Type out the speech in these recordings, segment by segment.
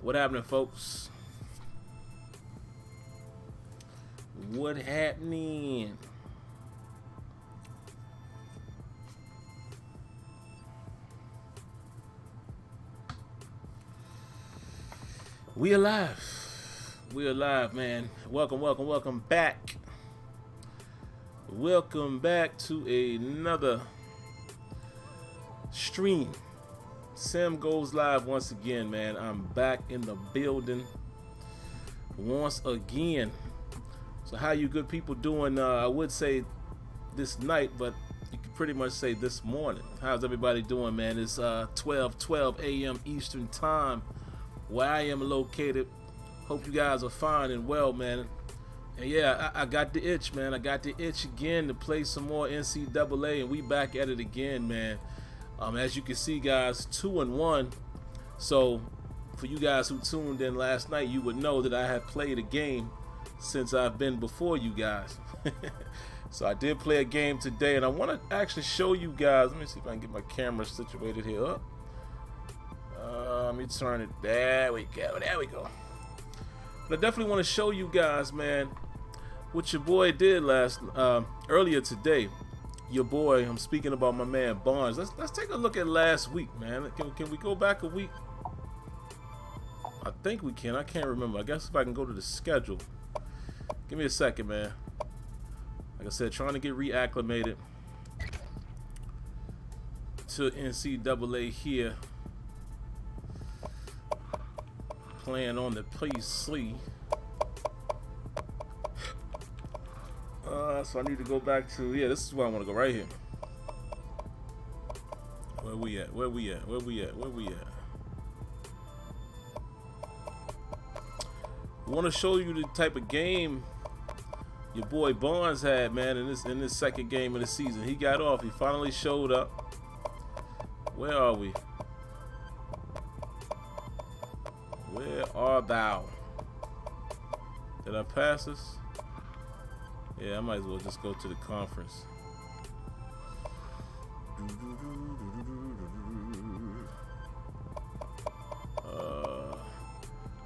What happening, folks? What happening? We alive. We alive, man. Welcome back. Welcome back to another stream. Sim goes live once again, man. I'm back in the building once again. So how you good people doing? I would say this night, but you can pretty much say this morning. How's everybody doing, man? It's 12 a.m. Eastern time where I am located. Hope you guys are fine and well, man. And yeah, I got the itch, man. I got the itch again to play some more NCAA, and we back at it again, man. As you can see, guys, 2-1. So for you guys who tuned in last night, you would know that I have played a game since I've been before you guys. So I did play a game today, and I want to actually show you guys. Let me see if I can get my camera situated here up. Let me turn it. There we go. There we go. But I definitely want to show you guys, man, what your boy did earlier today. Your boy, I'm speaking about my man Barnes. Let's take a look at last week, man. Can we go back a week? I think we can. I can't remember. I guess if I can go to the schedule. Give me a second, man. Like I said, trying to get reacclimated to NCAA here. Playing on the PC. So I need to go back to, yeah, this is where I want to go, right here. Where we at? I want to show you the type of game your boy Barnes had, man, in this second game of the season. He got off. He finally showed up. Where are we? Where art thou? Did I pass this? Yeah, I might as well just go to the conference.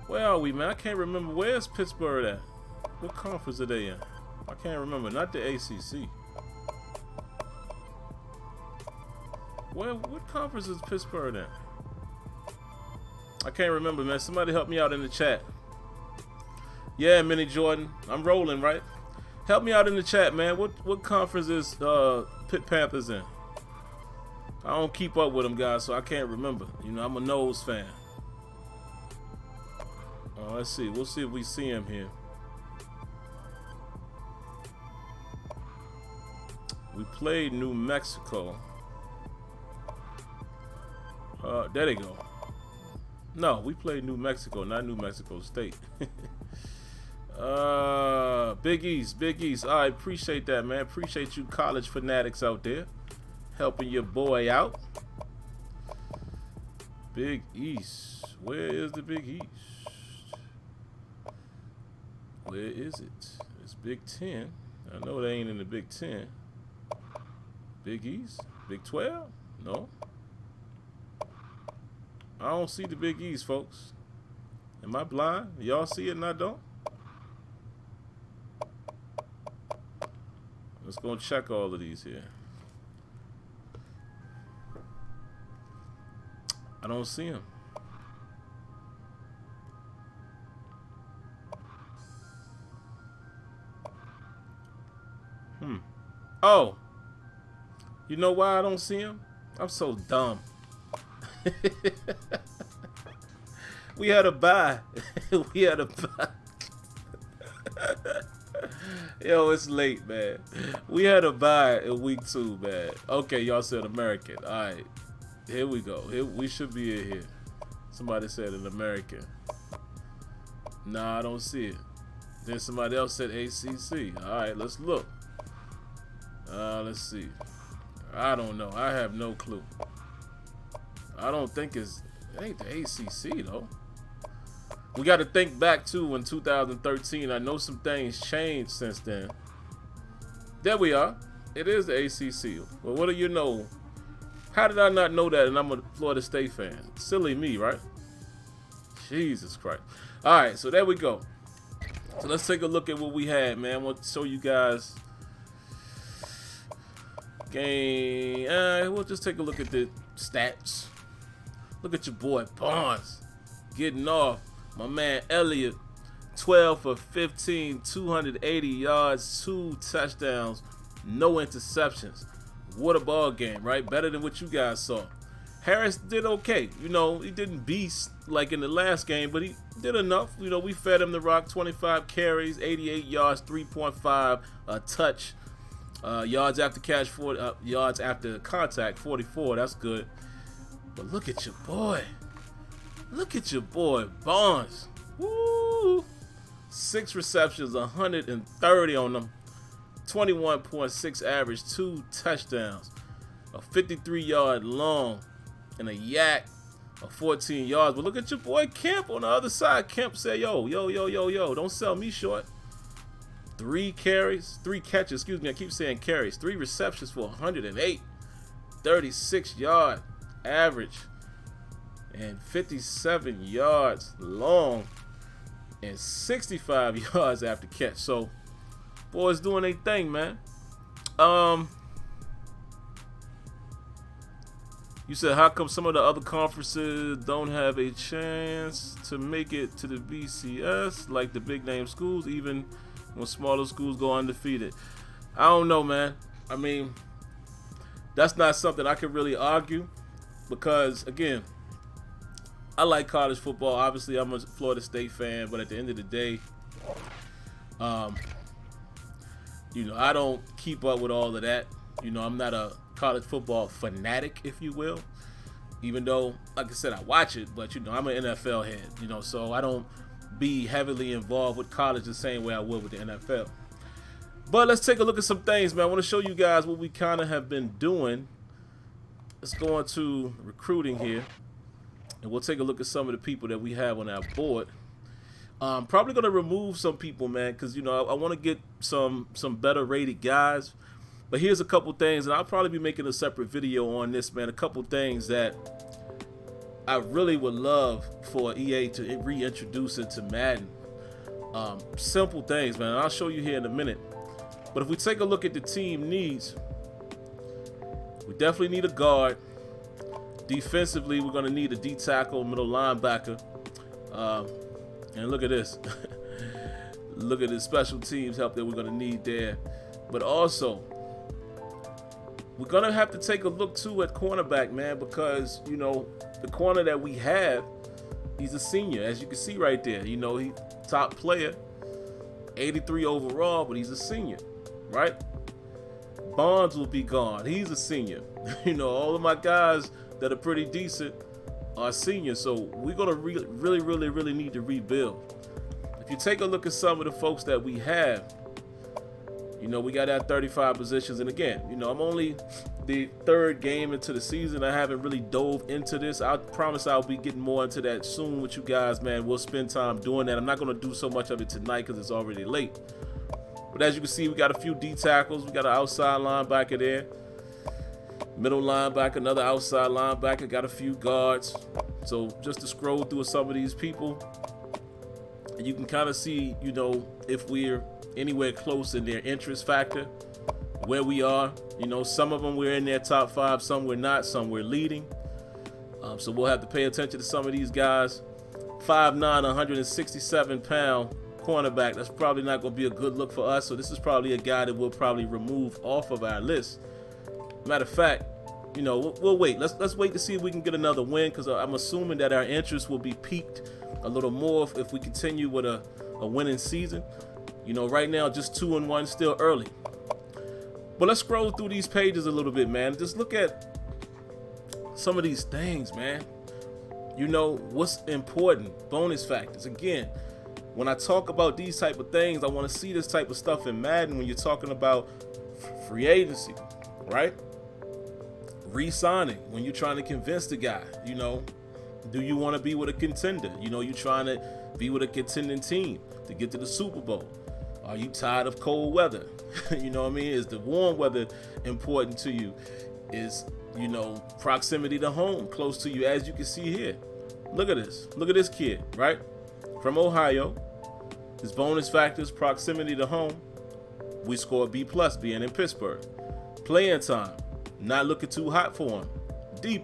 Where are we, man? I can't remember. Where's Pittsburgh at? What conference are they in? I can't remember. Not the ACC. What conference is Pittsburgh in? I can't remember, man. Somebody help me out in the chat. Yeah, Minnie Jordan. I'm rolling, right? Help me out in the chat, man. What conference is Pitt Panthers in? I don't keep up with them, guys, so I can't remember. You know, I'm a nose fan. Let's see. We'll see if we see him here. We played New Mexico. There they go. No, we played New Mexico, not New Mexico State. Big East. I appreciate that, man. Appreciate you college fanatics out there helping your boy out. Big East. Where is the Big East? Where is it? It's Big 10. I know they ain't in the Big 10. Big East? Big 12? No. I don't see the Big East, folks. Am I blind? Y'all see it and I don't? Let's go and check all of these here. I don't see them. Oh. You know why I don't see him? I'm so dumb. We had a bye. Yo, it's late, man. We had a bye in week 2, man. Okay, y'all said American. All right, here we go. We should be in here. Somebody said an American. Nah, I don't see it. Then somebody else said ACC. All right, let's look. Let's see. I don't know. I have no clue. I don't think it ain't the ACC though. We got to think back to in 2013. I know some things changed since then. There we are. It is the ACC. Well, what do you know? How did I not know that? And I'm a Florida State fan. Silly me, right? Jesus Christ. All right, so there we go. So let's take a look at what we had, man. I want to show you guys game. We'll just take a look at the stats. Look at your boy Barnes getting off. My man Elliott, 12 for 15, 280 yards, 2 touchdowns, no interceptions. What a ball game, right? Better than what you guys saw. Harris did okay. You know, he didn't beast like in the last game, but he did enough. You know, we fed him the rock. 25 carries, 88 yards, 3.5 touch. Yards after catch, 40, yards after contact, 44. That's good. But look at your boy. Look at your boy, Barnes. Woo! 6 receptions, 130 on them. 21.6 average, 2 touchdowns. A 53-yard long and a yak of 14 yards. But look at your boy Kemp on the other side. Kemp said, yo, don't sell me short. 3 catches, excuse me, I keep saying carries. 3 receptions for 108. 36-yard average. And 57 yards long. And 65 yards after catch. So, boys doing their thing, man. You said, how come some of the other conferences don't have a chance to make it to the BCS like the big name schools, even when smaller schools go undefeated? I don't know, man. I mean, that's not something I can really argue because, again, I like college football. Obviously, I'm a Florida State fan, but at the end of the day, you know, I don't keep up with all of that. You know, I'm not a college football fanatic, if you will, even though, like I said, I watch it, but, you know, I'm an NFL head, you know, so I don't be heavily involved with college the same way I would with the NFL. But let's take a look at some things, man. I want to show you guys what we kind of have been doing. Let's go into recruiting here, and we'll take a look at some of the people that we have on our board. Probably going to remove some people, man, because, you know, I want to get some better rated guys. But here's a couple things, and I'll probably be making a separate video on this, man. A couple things that I really would love for EA to reintroduce into Madden. Simple things, man. I'll show you here in a minute. But if we take a look at the team needs, we definitely need a guard. Defensively, we're going to need a D tackle, middle linebacker. And look at this. Look at the special teams help that we're going to need there. But also, we're going to have to take a look, too, at cornerback, man, because, you know, the corner that we have, he's a senior, as you can see right there. You know, he's top player, 83 overall, but he's a senior, right? Barnes will be gone. He's a senior. You know, all of my guys that are pretty decent are seniors, so we're going to really need to rebuild. If you take a look at some of the folks that we have, you know, we got our 35 positions, and again, you know, I'm only the 3rd game into the season. I haven't really dove into this. I promise I'll be getting more into that soon with you guys, man. We'll spend time doing that. I'm not going to do so much of it tonight because it's already late. But as you can see, we got a few D tackles. We got an outside linebacker there. Middle linebacker, another outside linebacker. Got a few guards. So just to scroll through some of these people, and you can kind of see, you know, if we're anywhere close in their interest factor, where we are. You know, some of them we're in their top 5, some we're not, some we're leading. So we'll have to pay attention to some of these guys. 5'9", 167-pound cornerback. That's probably not going to be a good look for us. So this is probably a guy that we'll probably remove off of our list. Matter of fact, you know, we'll wait. Let's wait to see if we can get another win, because I'm assuming that our interest will be piqued a little more if we continue with a winning season. You know, right now, just 2-1, still early. But let's scroll through these pages a little bit, man. Just look at some of these things, man. You know, what's important, bonus factors. Again, when I talk about these type of things, I want to see this type of stuff in Madden when you're talking about free agency, right? Re-signing, when you're trying to convince the guy, you know, do you want to be with a contender? You know, you're trying to be with a contending team to get to the Super Bowl. Are you tired of cold weather? You know what I mean? Is the warm weather important to you? Is, you know, proximity to home close to you, as you can see here? Look at this. Look at this kid, right? From Ohio. His bonus factors, proximity to home. We scored B+ being in Pittsburgh. Playing time, not looking too hot for him. D+.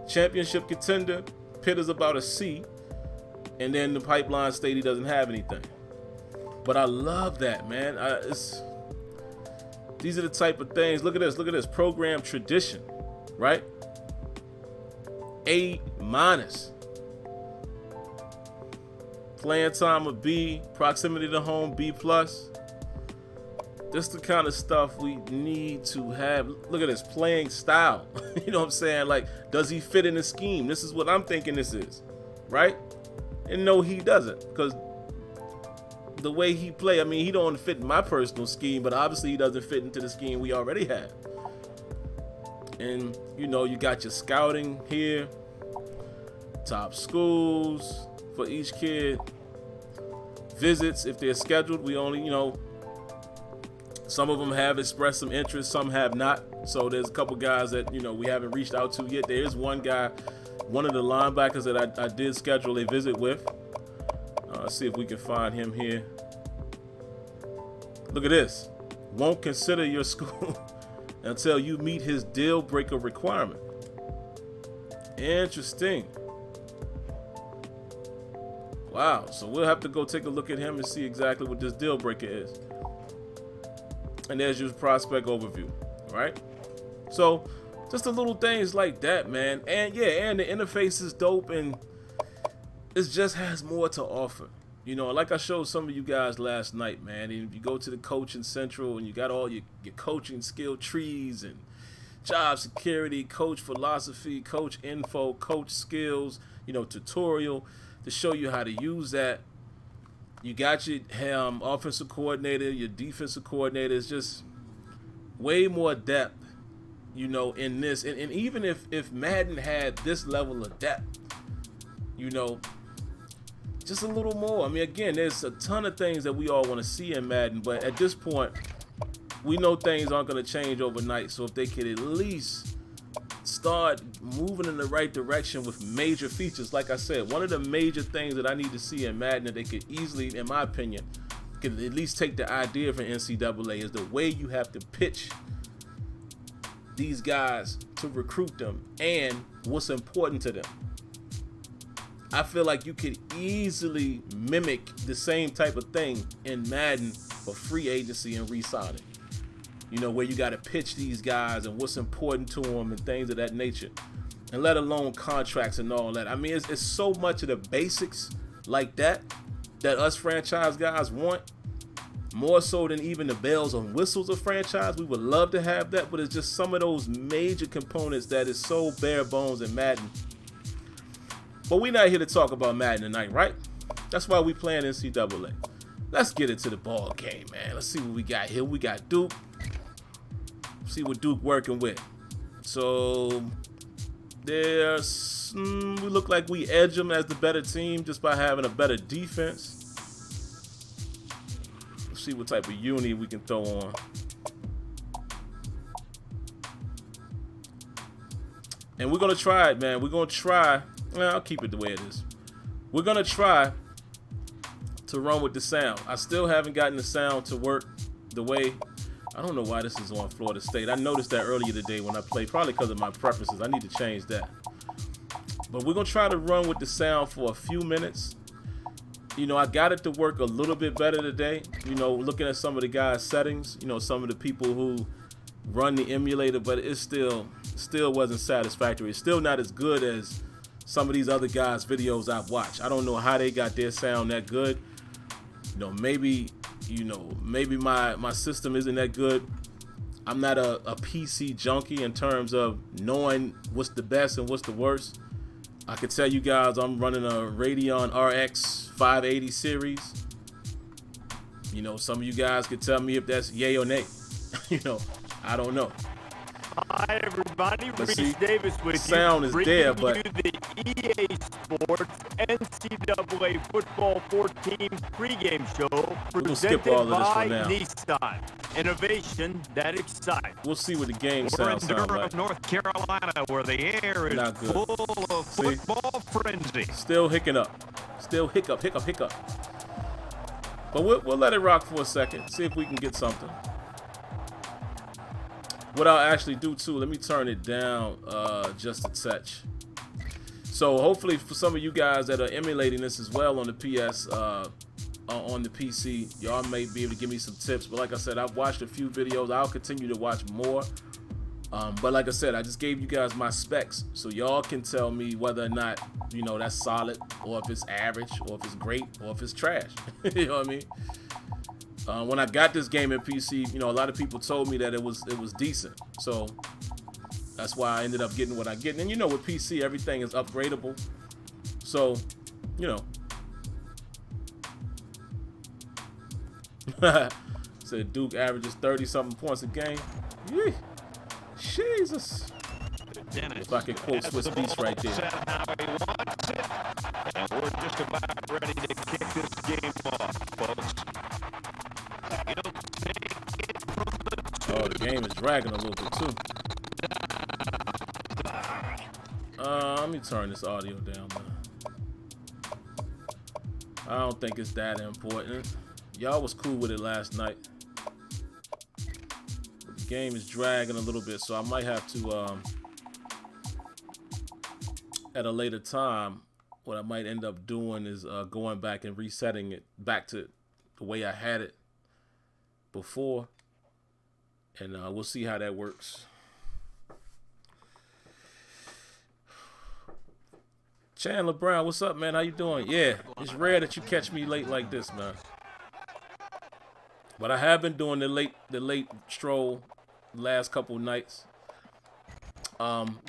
Championship contender, Pitt is about a C. And then the pipeline state he doesn't have anything. But I love that, man. These are the type of things. Look at this. Look at this. Program tradition, right? A-. Playing time of B. Proximity to home, B+. This is the kind of stuff we need to have. Look at this. Playing style. You know what I'm saying? Like, does he fit in the scheme? This is what I'm thinking this is, right? And no, he doesn't, because the way he play, I mean, he don't fit in my personal scheme, but obviously he doesn't fit into the scheme we already have. And, you know, you got your scouting here, top schools for each kid, visits if they're scheduled. We only, you know, some of them have expressed some interest, some have not. So there's a couple guys that, you know, we haven't reached out to yet. There is one guy, one of the linebackers that I did schedule a visit with. See if we can find him here. Look at this. Won't consider your school until you meet his deal breaker requirement. Interesting. Wow. So we'll have to go take a look at him and see exactly what this deal breaker is. And there's your prospect overview, right? So just the little things like that, man. And yeah, and the interface is dope, and it just has more to offer. You know, like I showed some of you guys last night, man. And you go to the Coaching Central and you got all your coaching skill trees and job security, coach philosophy, coach info, coach skills, you know, tutorial to show you how to use that. You got your offensive coordinator, your defensive coordinator. It's just way more depth, you know, in this. And even if Madden had this level of depth, you know, just a little more. I mean, again, there's a ton of things that we all want to see in Madden, but at this point, we know things aren't going to change overnight. So if they could at least start moving in the right direction with major features, like I said, one of the major things that I need to see in Madden that they could easily, in my opinion, could at least take the idea from NCAA is the way you have to pitch these guys to recruit them and what's important to them. I feel like you could easily mimic the same type of thing in Madden for free agency and re-signing. You know, where you got to pitch these guys and what's important to them and things of that nature. And let alone contracts and all that. I mean, it's so much of the basics like that us franchise guys want. More so than even the bells and whistles of franchise. We would love to have that, but it's just some of those major components that is so bare bones in Madden. But we're not here to talk about Madden tonight, right? That's why we playing NCAA. Let's get into the ball game, man. Let's see what we got here. We got Duke. See what Duke working with. So there's we look like we edge them as the better team just by having a better defense. Let's see what type of uni we can throw on. And we're gonna try it, man. We're gonna try. Well, I'll keep it the way it is. We're gonna try to run with the sound. I still haven't gotten the sound to work the way. I don't know why this is on Florida State. I noticed that earlier today when I played, probably because of my preferences. I need to change that. But we're gonna try to run with the sound for a few minutes. You know, I got it to work a little bit better today. You know, looking at some of the guys' settings, you know, some of the people who run the emulator, but it still wasn't satisfactory. It's still not as good as some of these other guys' videos I've watched. I don't know how they got their sound that good. Maybe my system isn't that good. I'm not a PC junkie in terms of knowing what's the best and what's the worst. I can tell you guys I'm running a Radeon RX 580 series. You know, some of you guys could tell me if that's yay or nay. You know, I don't know. Hi, everybody. everybody. Let's Reese see. Davis with Sound you, is bringing there, but you the EA Sports NCAA Football 14 pregame show we're gonna skip presented all of this for by now. Nissan. Innovation that excites. We'll see what the game We're in sound Durham, like. North Carolina, where the air is Not good. full of See? football frenzy. Still hiccup up. Still hiccup. But we'll let it rock for a second. See if we can get something. What I'll actually do too, let me turn it down just a touch. So hopefully for some of you guys that are emulating this as well on the PS, on the PC, y'all may be able to give me some tips. But like I said, I've watched a few videos. I'll continue to watch more. But like I said, I just gave you guys my specs, so y'all can tell me whether or not, you know, that's solid, or if it's average, or if it's great, or if it's trash. You know what I mean? When I got this game in PC, you know, a lot of people told me that it was decent. So that's why I ended up getting what I get. And you know, with PC, everything is upgradable. So, you know. Said Duke averages 30-something points a game. Yee. Jesus. If I could quote Swiss Beats right there. And we're just about ready to kick this game off, folks. Oh, the game is dragging a little bit too. Let me turn this audio down, man. I don't think it's that important. Y'all was cool with it last night. But the game is dragging a little bit, so I might have to, at a later time, what I might end up doing is going back and resetting it back to the way I had it before. And we'll see how that works. Chandler Brown, what's up, man? How you doing? Yeah, it's rare that you catch me late like this, man. But I have been doing the late stroll last couple nights.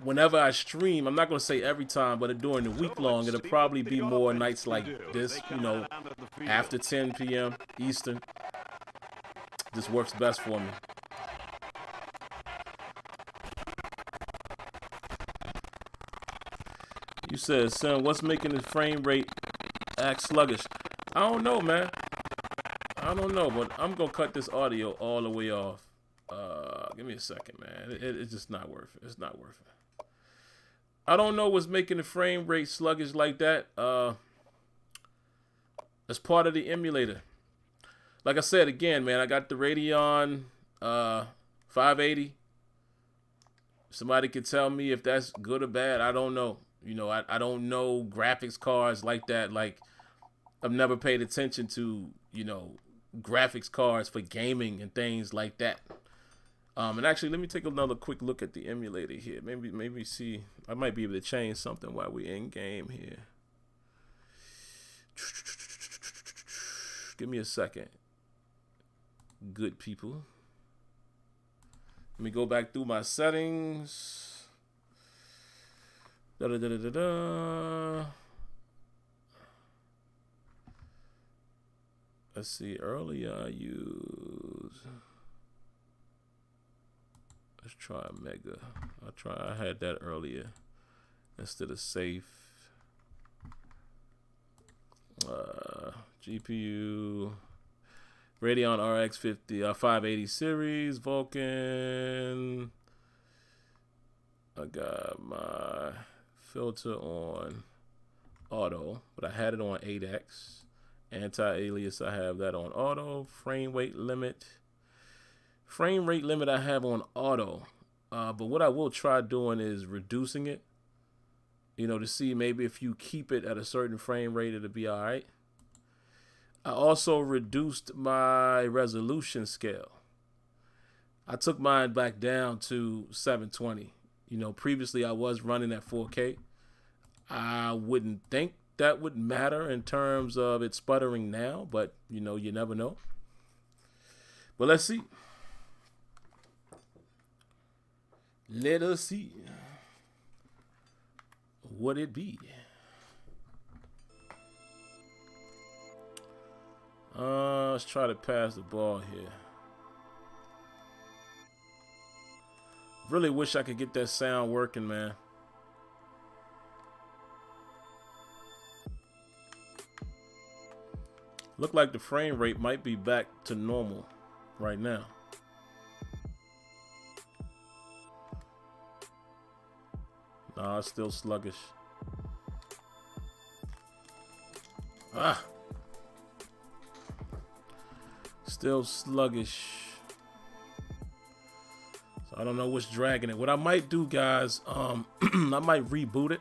Whenever I stream, I'm not gonna say every time, but during the week long, it'll probably be more nights like this, you know, after 10 p.m. Eastern. This works best for me. You said, son, what's making the frame rate act sluggish? I don't know, man. I don't know, but I'm gonna cut this audio all the way off. Give me a second, man. It's just not worth it. It's not worth it. I don't know what's making the frame rate sluggish like that. That's part of the emulator. Like I said, again, man, I got the Radeon 580. Somebody could tell me if that's good or bad. I don't know. You know, I don't know graphics cards like that. Like, I've never paid attention to, you know, graphics cards for gaming and things like that. And actually, let me take another quick look at the emulator here. Maybe see, I might be able to change something while we're in game here. Give me a second. Good people. Let me go back through my settings. Let's see, earlier I used, let's try Mega. I had that earlier instead of safe. GPU, Radeon RX 580 series, Vulkan. I got my filter on auto, but I had it on 8X. Anti-alias, I have that on auto. Frame rate limit I have on auto. But what I will try doing is reducing it, you know, to see maybe if you keep it at a certain frame rate, it'll be all right. I also reduced my resolution scale. I took mine back down to 720. You know, previously I was running at 4K. I wouldn't think that would matter in terms of it sputtering now, but, you know, you never know. But let's see. Let us see what it be. Let's try to pass the ball here. really wish I could get that sound working, man. Look like the frame rate might be back to normal right now. Nah, it's still sluggish. Ah. Still sluggish. So I don't know what's dragging it. What I might do, guys, I might reboot it.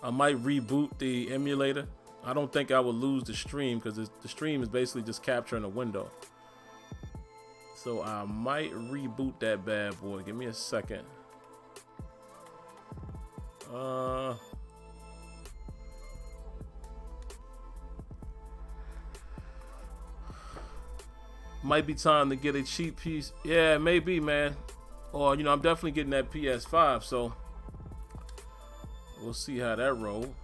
I might reboot the emulator. I don't think I will lose the stream because the stream is basically just capturing a window. So I might reboot that bad boy. Give me a second. Might be time to get a cheap piece. Yeah, maybe, man. Or, you know, I'm definitely getting that PS5, so we'll see how that roll.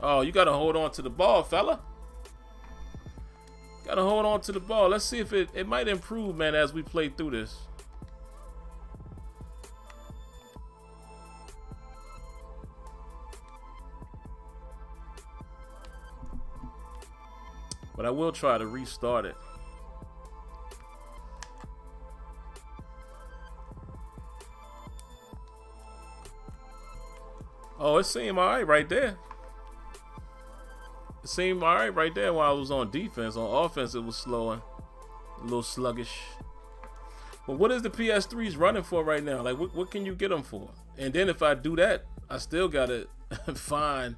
Oh, you gotta hold on to the ball, fella. Gotta hold on to the ball. Let's see if it might improve, man, as we play through this. But I will try to restart it. Oh, it seemed all right right there. It seemed all right right there while I was on defense. On offense, it was slowing. A little sluggish. But what is the PS3's running for right now? Like, what can you get them for? And then if I do that, I still got to find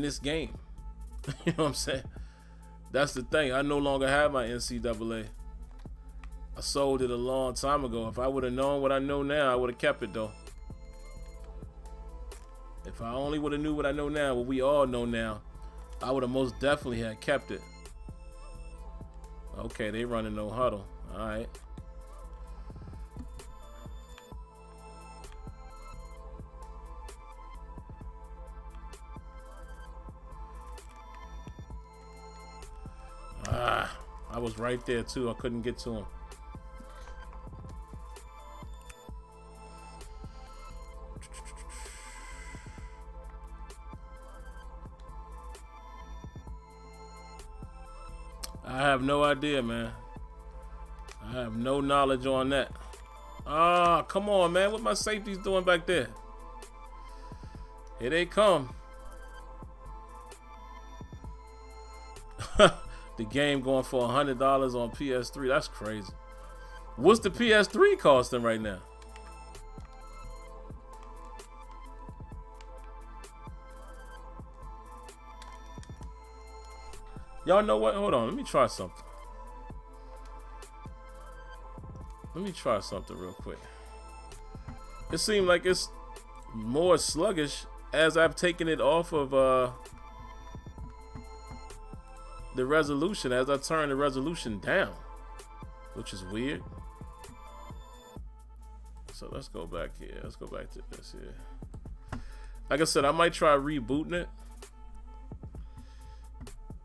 this game. You know what I'm saying? That's the thing. I no longer have my NCAA. I sold it a long time ago. If I would have known what I know now, I would have kept it, though. If I only would have knew what I know now, what we all know now, I would have most definitely had kept it. Okay, they running no huddle. All right. I was right there too. I couldn't get to him. I have no idea, man. I have no knowledge on that. Ah, come on, man. What my safeties doing back there? Here they come. The game going for $100 on PS3. That's crazy. What's the PS3 costing right now? Y'all know what? Hold on. Let me try something. Let me try something real quick. It seemed like it's more sluggish as I've taken it off of the resolution, as I turn the resolution down, which is weird. So let's go back here. Let's go back to this here. Like I said, I might try rebooting it.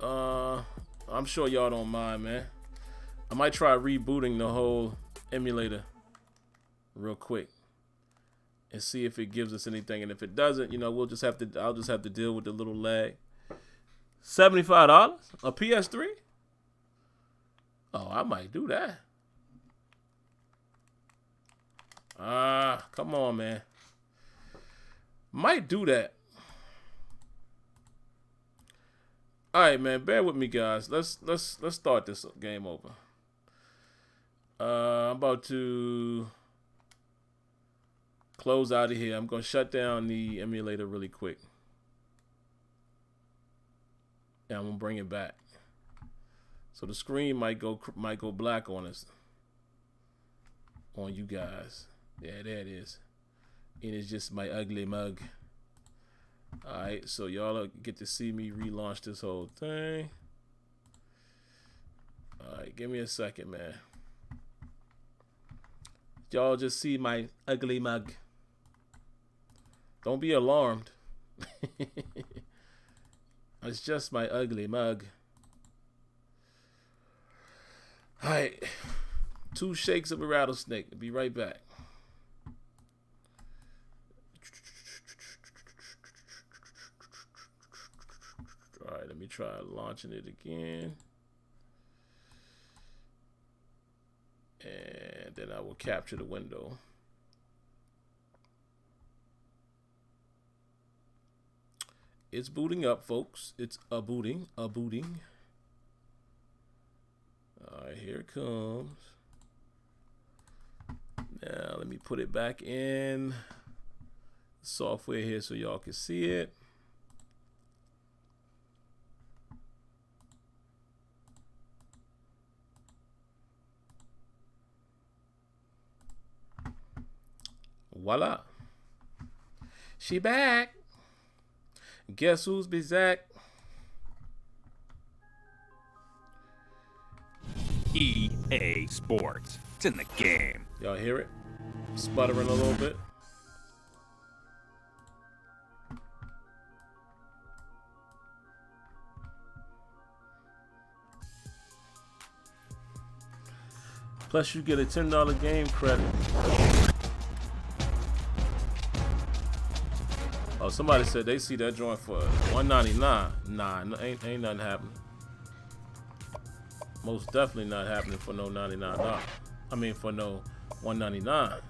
I'm sure y'all don't mind, man. I might try rebooting the whole emulator real quick and see if it gives us anything. And if it doesn't, you know, I'll just have to deal with the little lag. $75? A PS3? Oh, I might do that. Come on, man. Might do that. All right, man. Bear with me, guys. Let's start this game over. I'm about to close out of here. I'm gonna shut down the emulator really quick. And I'm gonna bring it back. So the screen might go black on us, on you guys. Yeah, there it is. And it's just my ugly mug. All right, so y'all get to see me relaunch this whole thing. All right, give me a second, man. Y'all just see my ugly mug. Don't be alarmed. It's just my ugly mug. All right. 2 shakes of a rattlesnake. Be right back. All right, let me try launching it again. And then I will capture the window. It's booting up, folks. It's a booting. All right, here it comes. Now, let me put it back in the software here so y'all can see it. Voila. She back. Guess who's back? EA Sports. It's in the game. Y'all hear it? Sputtering a little bit. Plus you get a $10 game credit. Oh, somebody said they see that joint for $1.99. Nah, ain't nothing happening. Most definitely not happening for no $99. I mean, for no $1.99.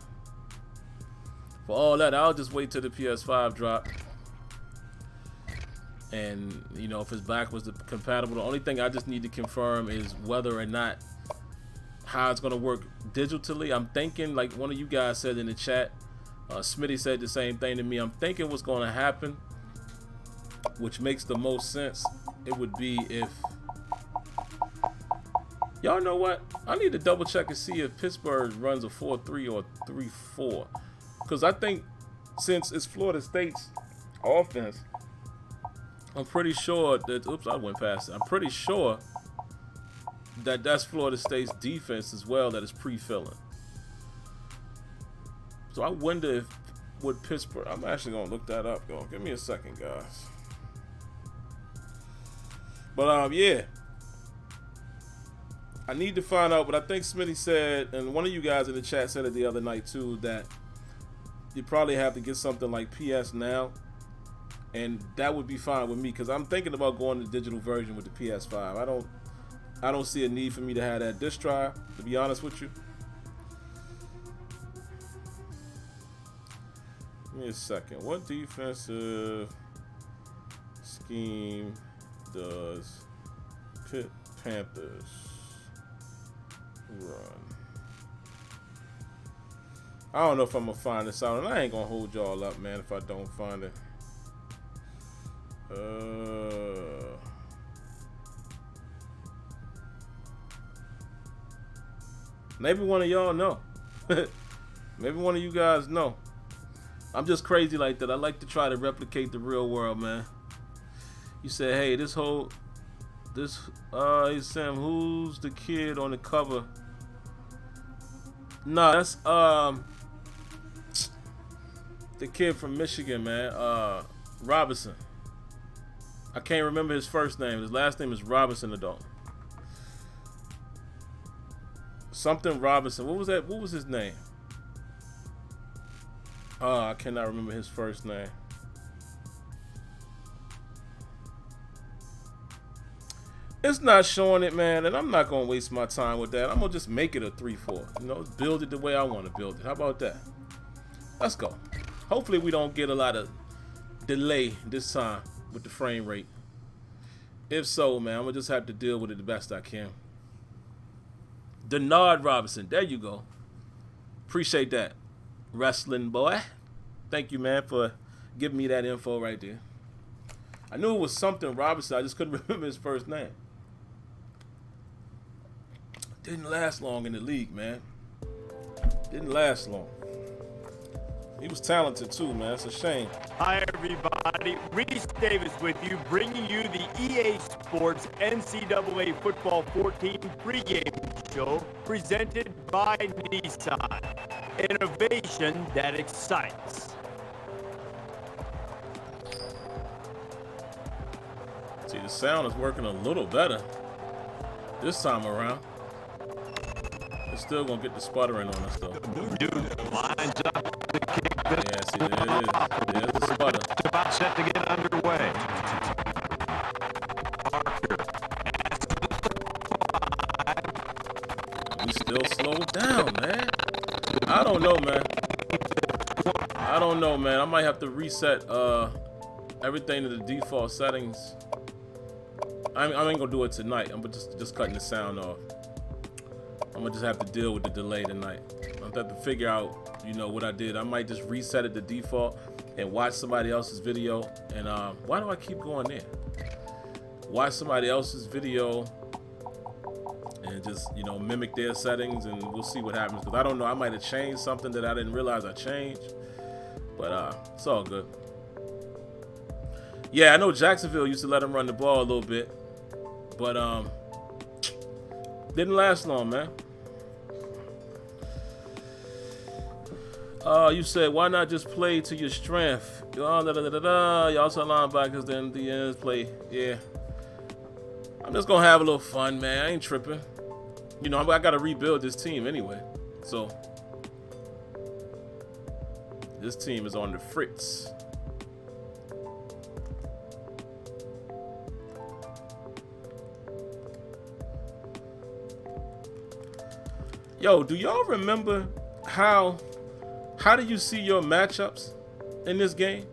For all that, I'll just wait till the PS5 drop. And, you know, if it's backwards compatible, the only thing I just need to confirm is whether or not how it's going to work digitally. I'm thinking, like one of you guys said in the chat, Smitty said the same thing to me. I'm thinking what's going to happen, which makes the most sense, it would be if... Y'all know what? I need to double check and see if Pittsburgh runs a 4-3 or 3-4. Because I think since it's Florida State's offense, I'm pretty sure that... Oops, I went past it. I'm pretty sure that that's Florida State's defense as well that is pre-filling. So I wonder if with Pittsburgh... I'm actually going to look that up, y'all. Give me a second, guys. But, yeah. I need to find out, but I think Smitty said, and one of you guys in the chat said it the other night too, that you probably have to get something like PS Now, and that would be fine with me because I'm thinking about going to the digital version with the PS5. I don't see a need for me to have that disc drive, to be honest with you. Give me a second. What defensive scheme does Pitt Panthers run? I don't know if I'm gonna find this out, and I ain't gonna hold y'all up, man, if I don't find it. Maybe one of y'all know. Maybe one of you guys know. I'm just crazy like that. I like to try to replicate the real world, man. You said, hey, hey Sam, who's the kid on the cover? Nah, that's the kid from Michigan, man. Robinson. I can't remember his first name. His last name is Robinson, adult. Something Robinson. What was that? What was his name? I cannot remember his first name. It's not showing it, man, and I'm not gonna waste my time with that. I'm gonna just make it a 3-4. You know, build it the way I want to build it. How about that? Let's go. Hopefully we don't get a lot of delay this time with the frame rate. If so, man, I'm gonna just have to deal with it the best I can. Denard Robinson, there you go. Appreciate that, wrestling boy. Thank you, man, for giving me that info right there. I knew it was something Robinson. I just couldn't remember his first name. Didn't last long in the league, man. Didn't last long. He was talented too, man. It's a shame. Hi, everybody. Reese Davis with you, bringing you the EA Sports NCAA Football 14 pregame show presented by Nissan. Innovation that excites. See, the sound is working a little better this time around. It's still gonna get the sputtering on us though. Dude lines up to kick this. Yeah, see, there it is. There's the sputter. It's about set to get underway. We still slowed down, man. I don't know, man. I might have to reset everything to the default settings. I ain't gonna do it tonight. I'm just cutting the sound off. I'm gonna just have to deal with the delay tonight. I'm gonna have to figure out, you know, what I did. I might just reset it to default and watch somebody else's video. And why do I keep going there? Watch somebody else's video and just, you know, mimic their settings, and we'll see what happens. Because I don't know, I might have changed something that I didn't realize I changed. But it's all good. Yeah, I know Jacksonville used to let him run the ball a little bit, but didn't last long, man. You said, why not just play to your strength? Y'all saw linebackers, then the ends play. Yeah. I'm just gonna have a little fun, man. I ain't tripping. You know, I gotta rebuild this team anyway. So this team is on the fritz. Yo, do y'all remember how do you see your matchups in this game?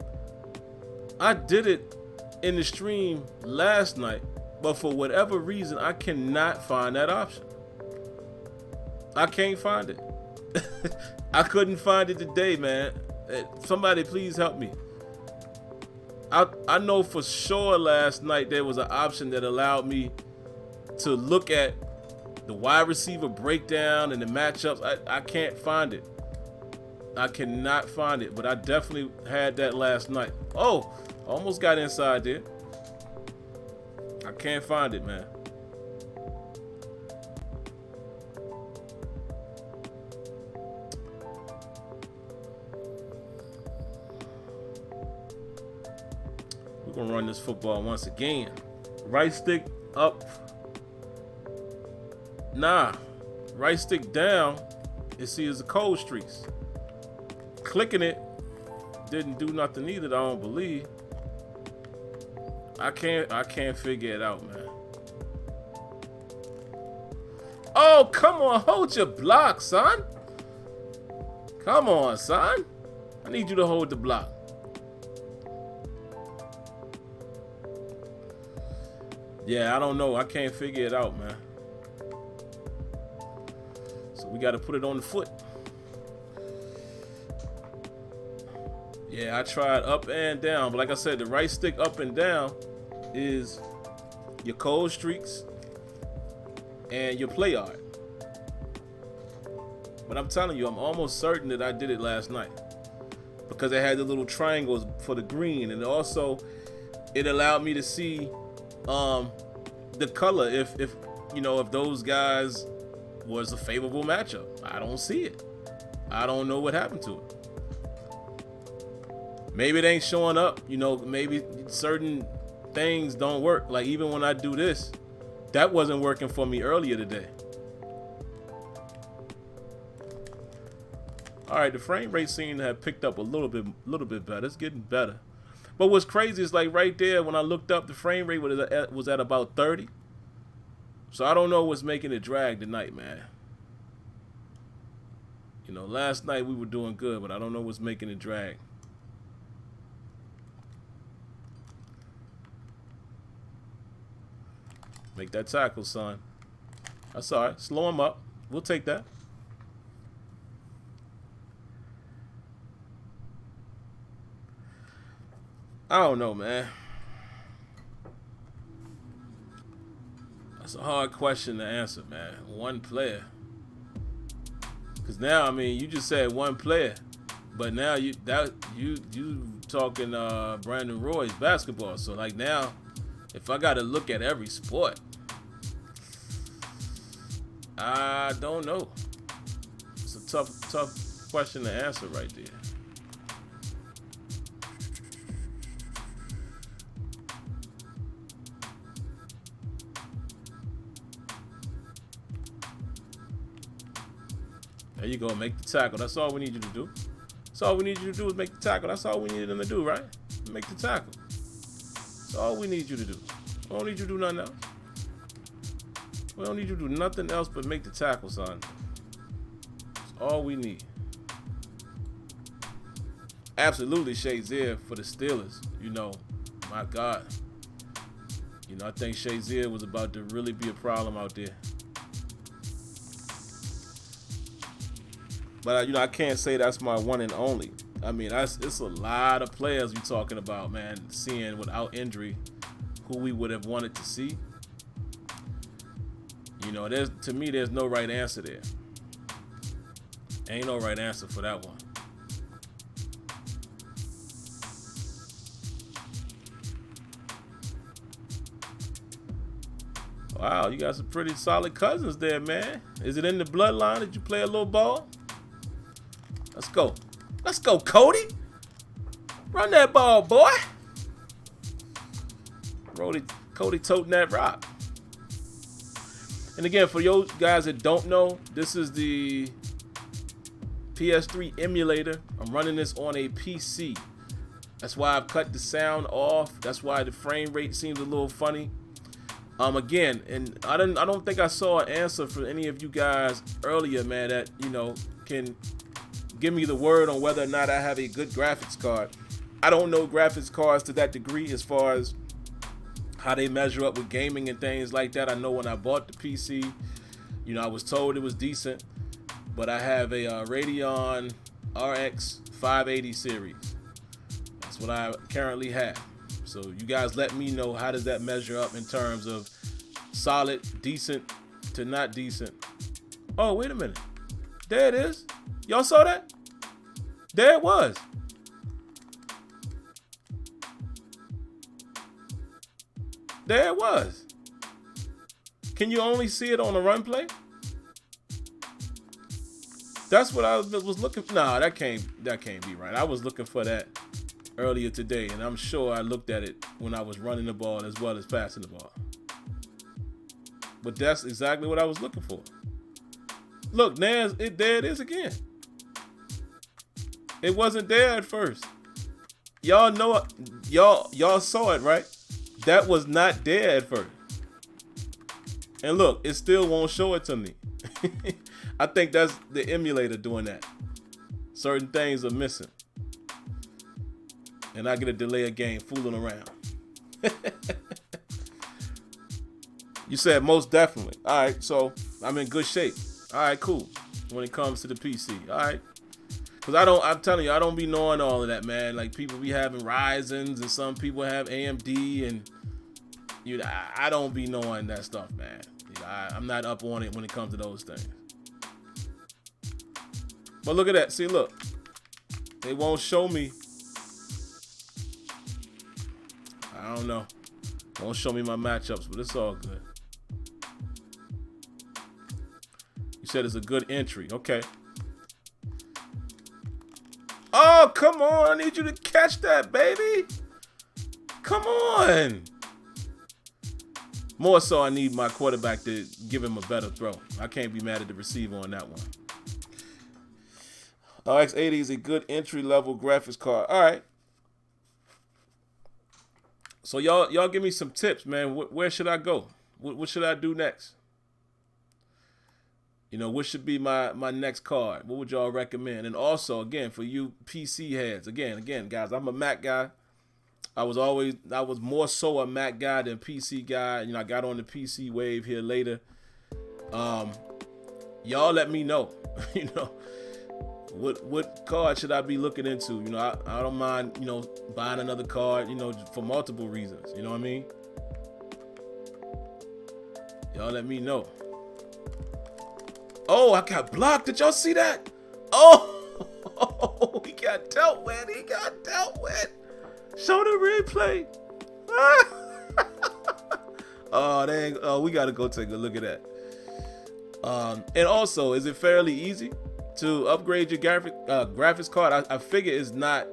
I did it in the stream last night, but for whatever reason, I cannot find that option. I can't find it. I couldn't find it today, man. Somebody please help me. I know for sure last night there was an option that allowed me to look at the wide receiver breakdown and the matchups. I can't find it. I cannot find it, but I definitely had that last night. Oh, almost got inside there. I can't find it, man. We're gonna run this football once again. Right stick up. Nah, right stick down. You see, it's the cold streaks. Clicking it didn't do nothing either. I don't believe. I can't figure it out, man. Oh, come on, hold your block, son. Come on, son. I need you to hold the block. Yeah, I don't know. I can't figure it out, man. So we got to put it on the foot. Yeah, I tried up and down, but like I said, the right stick up and down is your cold streaks and your play art. But I'm telling you, I'm almost certain that I did it last night because it had the little triangles for the green, and also it allowed me to see the color if you know, if those guys was a favorable matchup. I don't see it. I don't know what happened to it. Maybe it ain't showing up, you know, maybe certain things don't work. Like even when I do this, that wasn't working for me earlier today. All right, the frame rate seemed to have picked up a little bit better. It's getting better. But what's crazy is like right there when I looked up, the frame rate was at about 30. So I don't know what's making it drag tonight, man. You know, last night we were doing good, but I don't know what's making it drag. Make that tackle, son. That's all right. Slow him up. We'll take that. I don't know, man. That's a hard question to answer, man. One player. Because now, I mean, you just said one player, but now you talking Brandon Roy's basketball. So like now, if I got to look at every sport, I don't know. It's a tough question to answer right there. There you go. Make the tackle. That's all we need you to do. That's all we need you to do is make the tackle. That's all we needed them to do, right? Make the tackle. That's all we need you to do. We don't need you to do nothing else. We don't need you to do nothing else but make the tackle, son. That's all we need. Absolutely Shazier for the Steelers. You know, my God. You know, I think Shazier was about to really be a problem out there. But, you know, I can't say that's my one and only. I mean, it's a lot of players we're talking about, man, seeing without injury who we would have wanted to see. You know, to me, there's no right answer there. Ain't no right answer for that one. Wow, you got some pretty solid cousins there, man. Is it in the bloodline? Did you play a little ball? Let's go. Let's go, Cody. Run that ball, boy. Cody toting that rock. And again, for you guys that don't know, this is the PS3 emulator. I'm running this on a PC. That's why I've cut the sound off. That's why the frame rate seems a little funny. Again, and I don't think I saw an answer for any of you guys earlier, man, that, you know, can give me the word on whether or not I have a good graphics card. I don't know graphics cards to that degree as far as how they measure up with gaming and things like that. I know when I bought the PC, you know, I was told it was decent, but I have a Radeon RX 580 series. That's what I currently have. So you guys let me know, how does that measure up in terms of solid, decent to not decent? Oh, wait a minute. There it is. Y'all saw that? There it was. There it was. Can you only see it on the run play? That's what I was looking for. Nah, that can't be right. I was looking for that earlier today, and I'm sure I looked at it when I was running the ball as well as passing the ball. But that's exactly what I was looking for. Look, there it is again. It wasn't there at first. Y'all know, y'all saw it, right? That was not there at first. And look, it still won't show it to me. I think that's the emulator doing that. Certain things are missing. And I get a delay of game fooling around. You said most definitely. All right, so I'm in good shape. All right, cool. When it comes to the PC, all right. Cause I'm telling you, I don't be knowing all of that, man. Like, people be having Ryzens and some people have AMD, and you know, I don't be knowing that stuff, man. You know, I'm not up on it when it comes to those things. But look at that. See, look, they won't show me. I don't know. Won't show me my matchups, but it's all good. You said it's a good entry. Okay. Oh, come on. I need you to catch that, baby. Come on. More so, I need my quarterback to give him a better throw. I can't be mad at the receiver on that one. RX 80 is a good entry-level graphics card. All right. So y'all give me some tips, man. Where should I go? What should I do next? You know, what should be my next card? What would y'all recommend? And also, again, for you PC heads, again, guys, I'm a Mac guy. I was more so a Mac guy than PC guy. You know, I got on the PC wave here later. Y'all let me know. You know, what card should I be looking into? You know, I don't mind, you know, buying another card, you know, for multiple reasons. You know what I mean? Y'all let me know. Oh, I got blocked. Did y'all see that? Oh, he got dealt with. Show the replay. Oh, dang. Oh, we got to go take a look at that. And also, is it fairly easy to upgrade your graphics card? I figure it's not,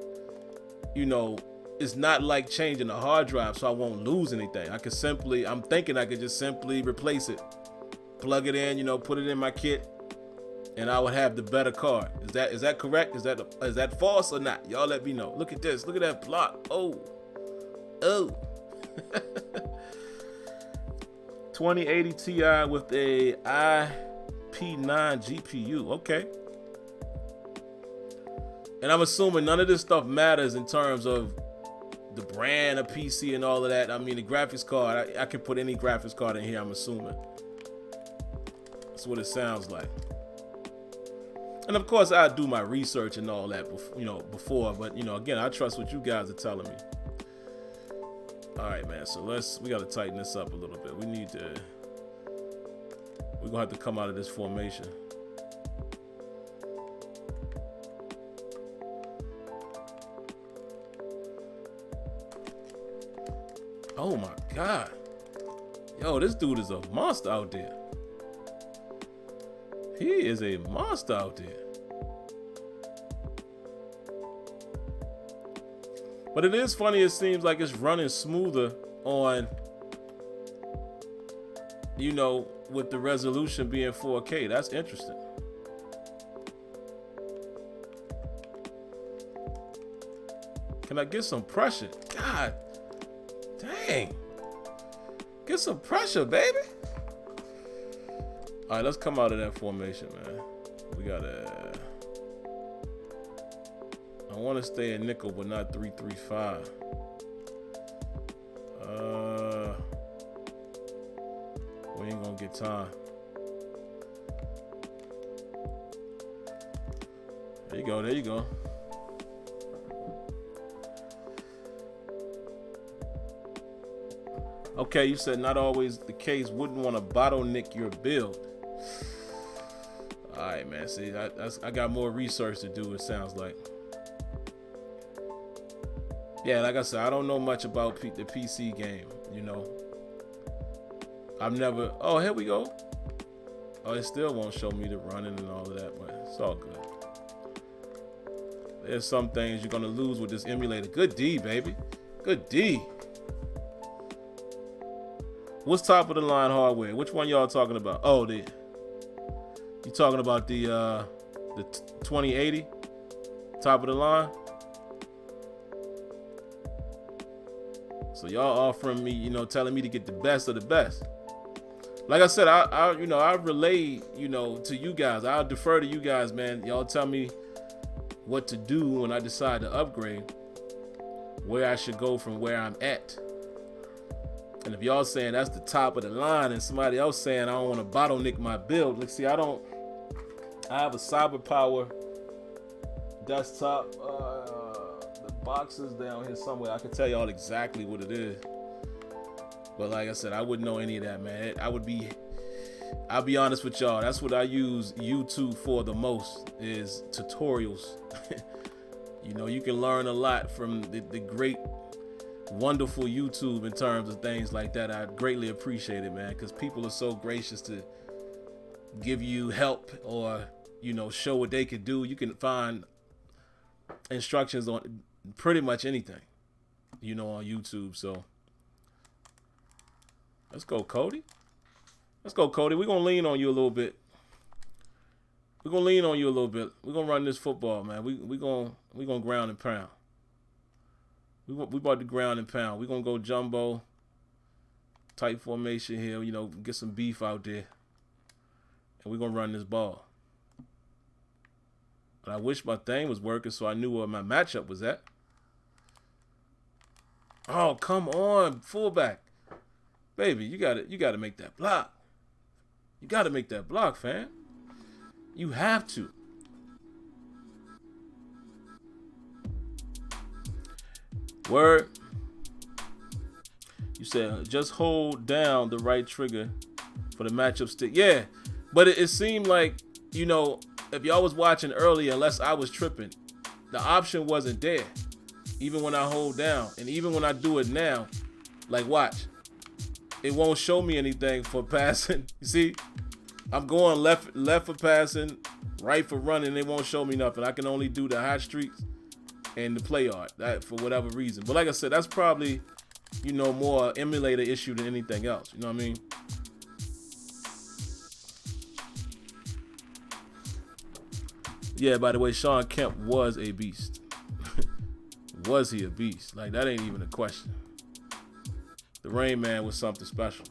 you know, it's not like changing a hard drive, so I won't lose anything. I'm thinking I could just simply replace it. Plug it in, you know, put it in my kit, and I would have the better card. Is that correct? Is that false or not? Y'all let me know. Look at this. Look at that block. Oh. 2080 Ti with a IP9 GPU. Okay. And I'm assuming none of this stuff matters in terms of the brand of PC and all of that. I mean, the graphics card, I can put any graphics card in here, I'm assuming. That's what it sounds like. And of course, I do my research and all that, before. But again, I trust what you guys are telling me. All right, man. So we got to tighten this up a little bit. We're gonna have to come out of this formation. Oh my God. Yo, this dude is a monster out there. He is a monster out there. But it is funny, it seems like it's running smoother on, with the resolution being 4K. That's interesting. Can I get some pressure? God dang. Get some pressure, baby. All right, let's come out of that formation, man. I want to stay in nickel, but not 3-3-5. We ain't gonna get time. There you go. Okay, you said not always the case. Wouldn't want to bottleneck your build. All right, man. See, I got more research to do, it sounds like. Yeah, like I said, I don't know much about the PC game, I've never... Oh, here we go. Oh, it still won't show me the running and all of that, but it's all good. There's some things you're going to lose with this emulator. Good D, baby. Good D. What's top of the line hardware? Which one y'all talking about? Oh, you talking about the 2080? Top of the line? So y'all offering me, telling me to get the best of the best. Like I said, I relay, to you guys. I'll defer to you guys, man. Y'all tell me what to do when I decide to upgrade, where I should go from where I'm at. And if y'all saying that's the top of the line and somebody else saying I don't want to bottleneck my build, let's see, I have a CyberPower desktop. The box is down here somewhere. I can tell y'all exactly what it is. But like I said, I wouldn't know any of that, man. I'll be honest with y'all. That's what I use YouTube for the most, is tutorials. You can learn a lot from the great, wonderful YouTube in terms of things like that. I greatly appreciate it, man, because people are so gracious to give you help or, show what they could do. You can find instructions on pretty much anything, on YouTube. So let's go, Cody. We're going to lean on you a little bit. We're going to run this football, man. We're going to ground and pound. We about to ground and pound. We're going to go jumbo, tight formation here, get some beef out there. And we're going to run this ball. But I wish my thing was working so I knew where my matchup was at. Oh, come on, fullback. Baby, you got to make that block. You got to make that block, fam. You have to. Word. You said just hold down the right trigger for the matchup stick. Yeah, but it seemed like, if y'all was watching earlier, unless I was tripping, the option wasn't there. Even when I hold down, and even when I do it now, like watch, it won't show me anything for passing. You see, I'm going left for passing, right for running. It won't show me nothing. I can only do the hot streaks and the play art, that for whatever reason. But like I said, that's probably, more emulator issue than anything else. You know what I mean? Yeah, by the way, Sean Kemp was a beast. Was he a beast? Like, that ain't even a question. The Rain Man was something special.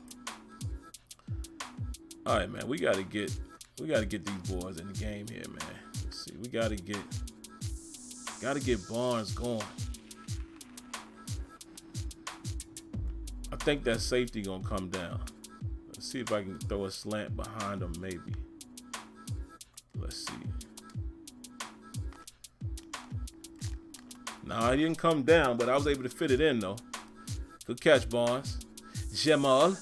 All right, man, we gotta get these boys in the game here, man. Let's see, we gotta get Barnes going. I think that safety gonna come down. Let's see if I can throw a slant behind him, maybe. Let's see. Nah, he didn't come down, but I was able to fit it in, though. Good catch, Barnes. Jamal.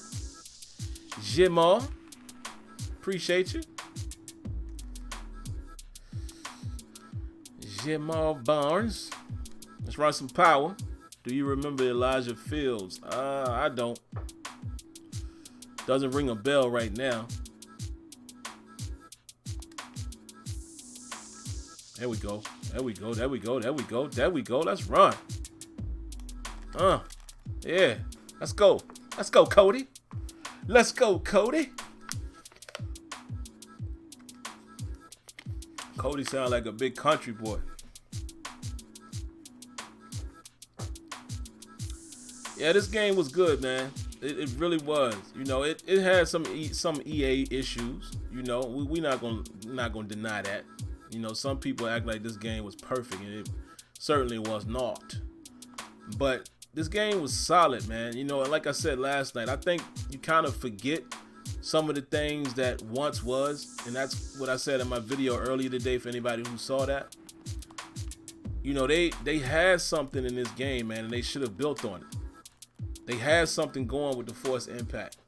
Appreciate you. Jamal Barnes. Let's run some power. Do you remember Elijah Fields? I don't. Doesn't ring a bell right now. There we go. Let's run. Yeah. Let's go, Cody. Let's go, Cody. Cody sound like a big country boy. Yeah, this game was good, man. It really was. You know, it had some EA issues. You know, we not gonna deny that. You know, some people act like this game was perfect, and it certainly was not. But this game was solid, man. You know, and like I said last night, I think you kind of forget some of the things that once was, and that's what I said in my video earlier today for anybody who saw that. You know, they had something in this game, man, and they should have built on it. They had something going with the force impact.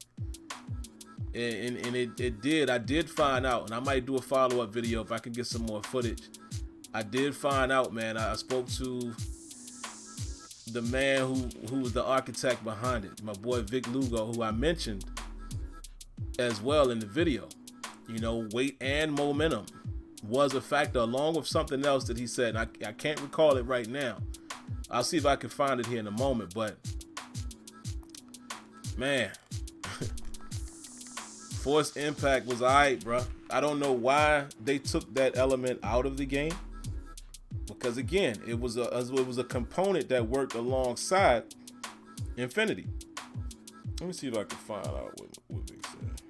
And it did. I did find out, and I might do a follow-up video if I can get some more footage. I did find out, man. I spoke to the man who was the architect behind it, my boy Vic Lugo, who I mentioned as well in the video. You know, weight and momentum was a factor, along with something else that he said. And I can't recall it right now. I'll see if I can find it here in a moment, but man, force impact was alright, bro. I don't know why they took that element out of the game, because again, it was a component that worked alongside Infinity. Let me see if I can find out what they said.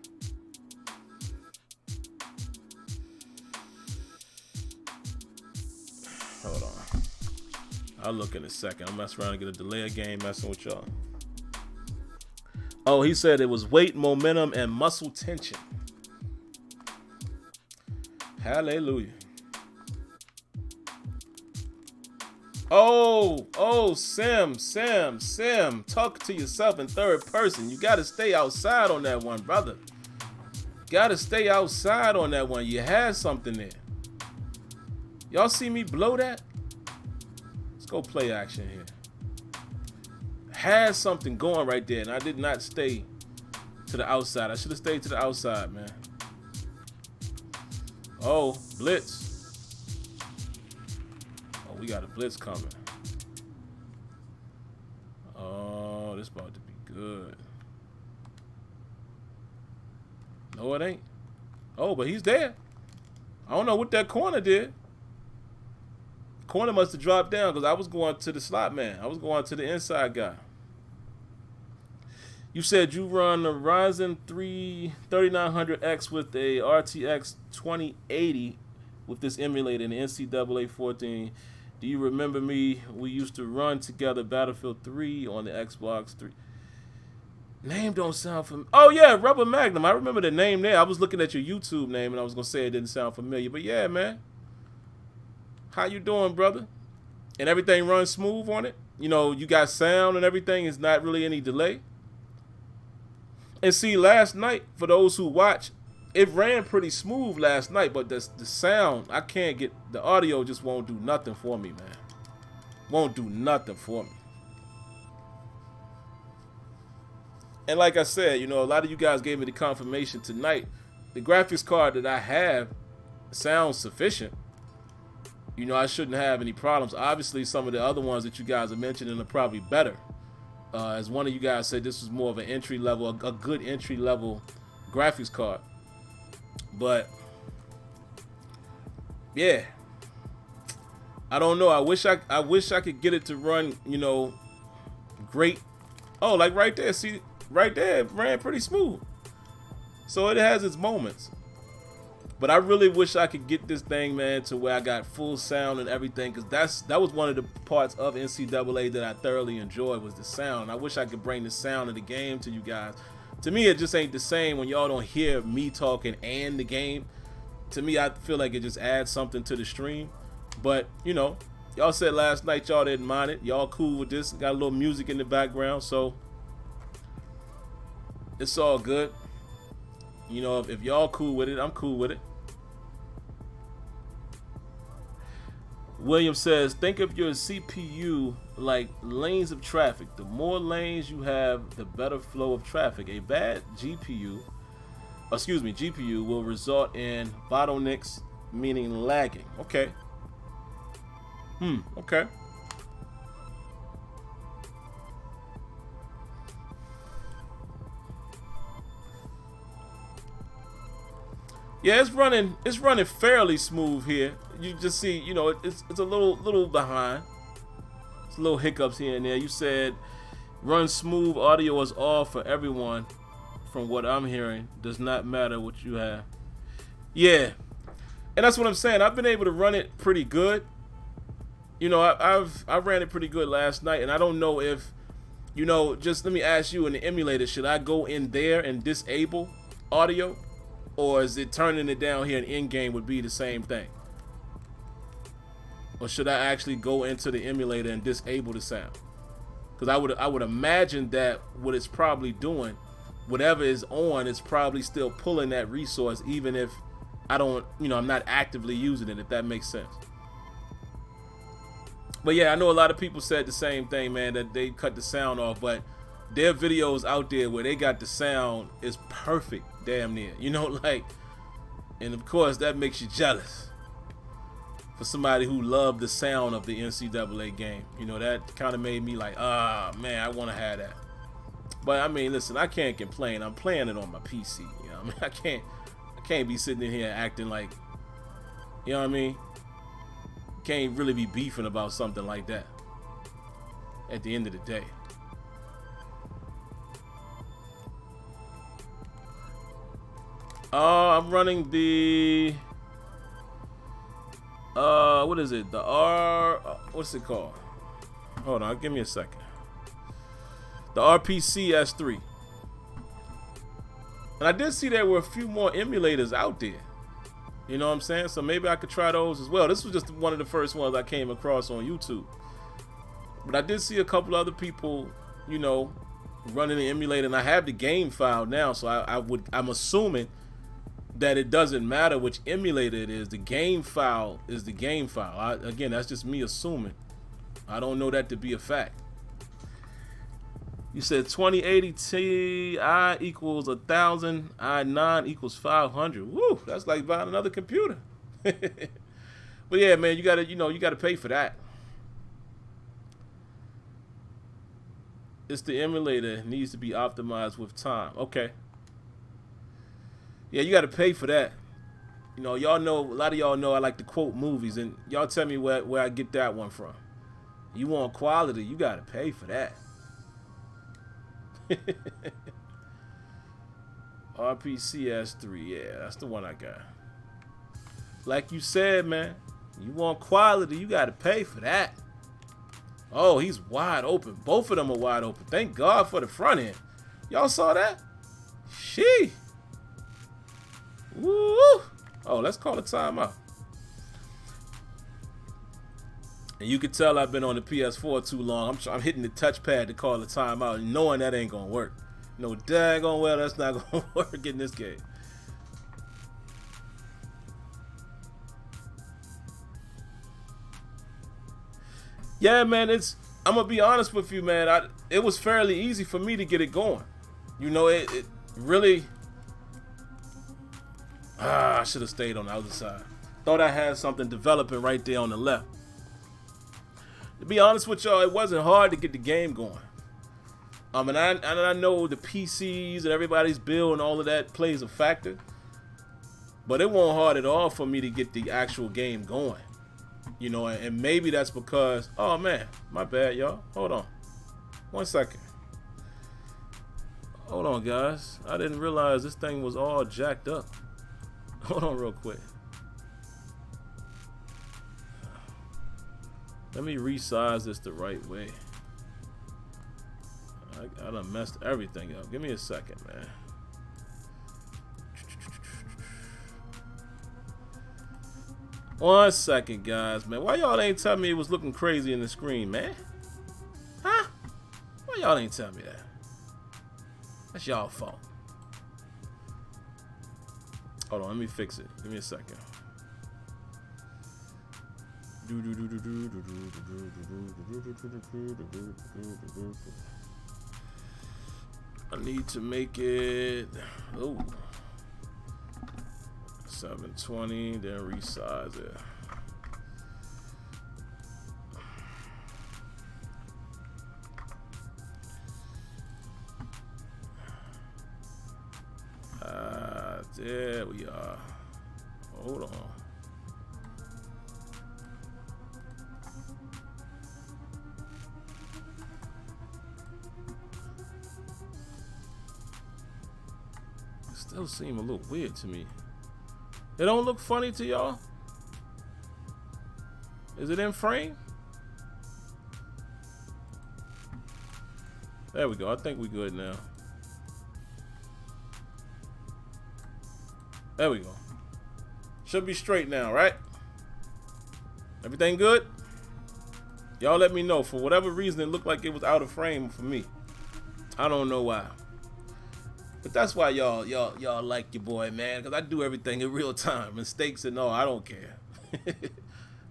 Hold on. I'll look in a second. I'm messing around and get a delay of game messing with y'all. Oh, he said it was weight, momentum, and muscle tension. Hallelujah. Oh, Sim. Talk to yourself in third person. You got to stay outside on that one, brother. Got to stay outside on that one. You had something there. Y'all see me blow that? Let's go play action here. Had something going right there, and I did not stay to the outside. I should have stayed to the outside, man. Oh, blitz. Oh, we got a blitz coming. Oh, this about to be good. No, it ain't. Oh, but he's there. I don't know what that corner did. Corner must have dropped down, because I was going to the slot man. I was going to the inside guy. You said you run a Ryzen 3 3900X with a RTX 2080 with this emulator in the NCAA 14. Do you remember me? We used to run together Battlefield 3 on the Xbox 3. Name don't sound familiar. Oh, yeah, Rubber Magnum. I remember the name there. I was looking at your YouTube name, and I was going to say it didn't sound familiar. But, yeah, man. How you doing, brother? And everything runs smooth on it? You know, you got sound and everything. It's not really any delay. And see, last night, for those who watch, it ran pretty smooth last night, but the sound, I can't get, the audio just won't do nothing for me, man. Won't do nothing for me. And like I said, you know, a lot of you guys gave me the confirmation tonight. The graphics card that I have sounds sufficient. You know, I shouldn't have any problems. Obviously, some of the other ones that you guys are mentioning are probably better. As one of you guys said, this was more of an entry level, a good entry level graphics card. But yeah, I don't know. I wish I could get it to run, you know, great. Oh, like right there. See, right there, it ran pretty smooth. So it has its moments. But I really wish I could get this thing, man, to where I got full sound and everything, because that was one of the parts of NCAA that I thoroughly enjoyed, was the sound. I wish I could bring the sound of the game to you guys. To me, it just ain't the same when y'all don't hear me talking and the game. To me, I feel like it just adds something to the stream. But, you know, y'all said last night y'all didn't mind it. Y'all cool with this. Got a little music in the background, so it's all good. You know, if y'all cool with it, I'm cool with it. William says, think of your CPU like lanes of traffic. The more lanes you have, the better flow of traffic. A bad GPU will result in bottlenecks, meaning lagging. Okay. Okay. Yeah, it's running fairly smooth here. You just see, you know, it's a little behind. It's a little hiccups here and there. You said run smooth, audio is off for everyone. From what I'm hearing, does not matter what you have. Yeah, and that's what I'm saying. I've been able to run it pretty good. You know, I ran it pretty good last night, and I don't know if, you know, just let me ask you in the emulator, should I go in there and disable audio? Or is it turning it down here in game would be the same thing? Or should I actually go into the emulator and disable the sound? Because I would imagine that what it's probably doing, whatever is on, is probably still pulling that resource, even if I don't, you know, I'm not actively using it, if that makes sense. But yeah, I know a lot of people said the same thing, man, that they cut the sound off, but there are videos out there where they got the sound is perfect, damn near, you know, like, and of course that makes you jealous for somebody who loved the sound of the NCAA game. You know, that kind of made me like, man, I want to have that. But I mean, listen, I can't complain. I'm playing it on my PC. You know what I mean? I can't be sitting in here acting like, you know what I mean? Can't really be beefing about something like that at the end of the day. I'm running the what is it? The what's it called? Hold on, give me a second. The RPC S3. And I did see there were a few more emulators out there. You know what I'm saying? So maybe I could try those as well. This was just one of the first ones I came across on YouTube. But I did see a couple other people, you know, running the emulator, and I have the game file now, so I'm assuming that it doesn't matter which emulator it is. The game file is the game file. Again, that's just me assuming. I don't know that to be a fact. You said 2080 Ti equals 1,000, i9 equals 500. Woo, that's like buying another computer. But yeah, man, you gotta pay for that. It's the emulator needs to be optimized with time. Okay. Yeah, you got to pay for that. You know, y'all know, a lot of y'all know I like to quote movies, and y'all tell me where I get that one from. You want quality, you got to pay for that. RPCS3, yeah, that's the one I got. Like you said, man, you want quality, you got to pay for that. Oh, he's wide open. Both of them are wide open. Thank God for the front end. Y'all saw that? Shee. Woo! Oh, let's call a timeout. And you can tell I've been on the PS4 too long. I'm hitting the touchpad to call a timeout, knowing that ain't gonna work. No daggone well, that's not gonna work in this game. Yeah, man, I'm gonna be honest with you, man. It was fairly easy for me to get it going. You know, it really. I should have stayed on the other side. Thought I had something developing right there on the left. To be honest with y'all, it wasn't hard to get the game going. And I know the PCs and everybody's build and all of that plays a factor. But it wasn't hard at all for me to get the actual game going. You know, and maybe that's because, oh man, my bad, y'all. Hold on. 1 second. Hold on, guys. I didn't realize this thing was all jacked up. Hold on real quick. Let me resize this the right way. I done messed everything up. Give me a second, man. One second, guys, man. Why y'all ain't tell me it was looking crazy in the screen, man? Huh? Why y'all ain't tell me that? That's y'all fault. Hold on, let me fix it. Give me a second. I need to make it 720, then resize it. There we are. Hold on. Still seem a little weird to me. It don't look funny to y'all? Is it in frame? There we go. I think we good now. There we go. Should be straight now, right? Everything good? Y'all let me know. For whatever reason, it looked like it was out of frame for me. I don't know why. But that's why y'all like your boy, man, because I do everything in real time. Mistakes and all, I don't care.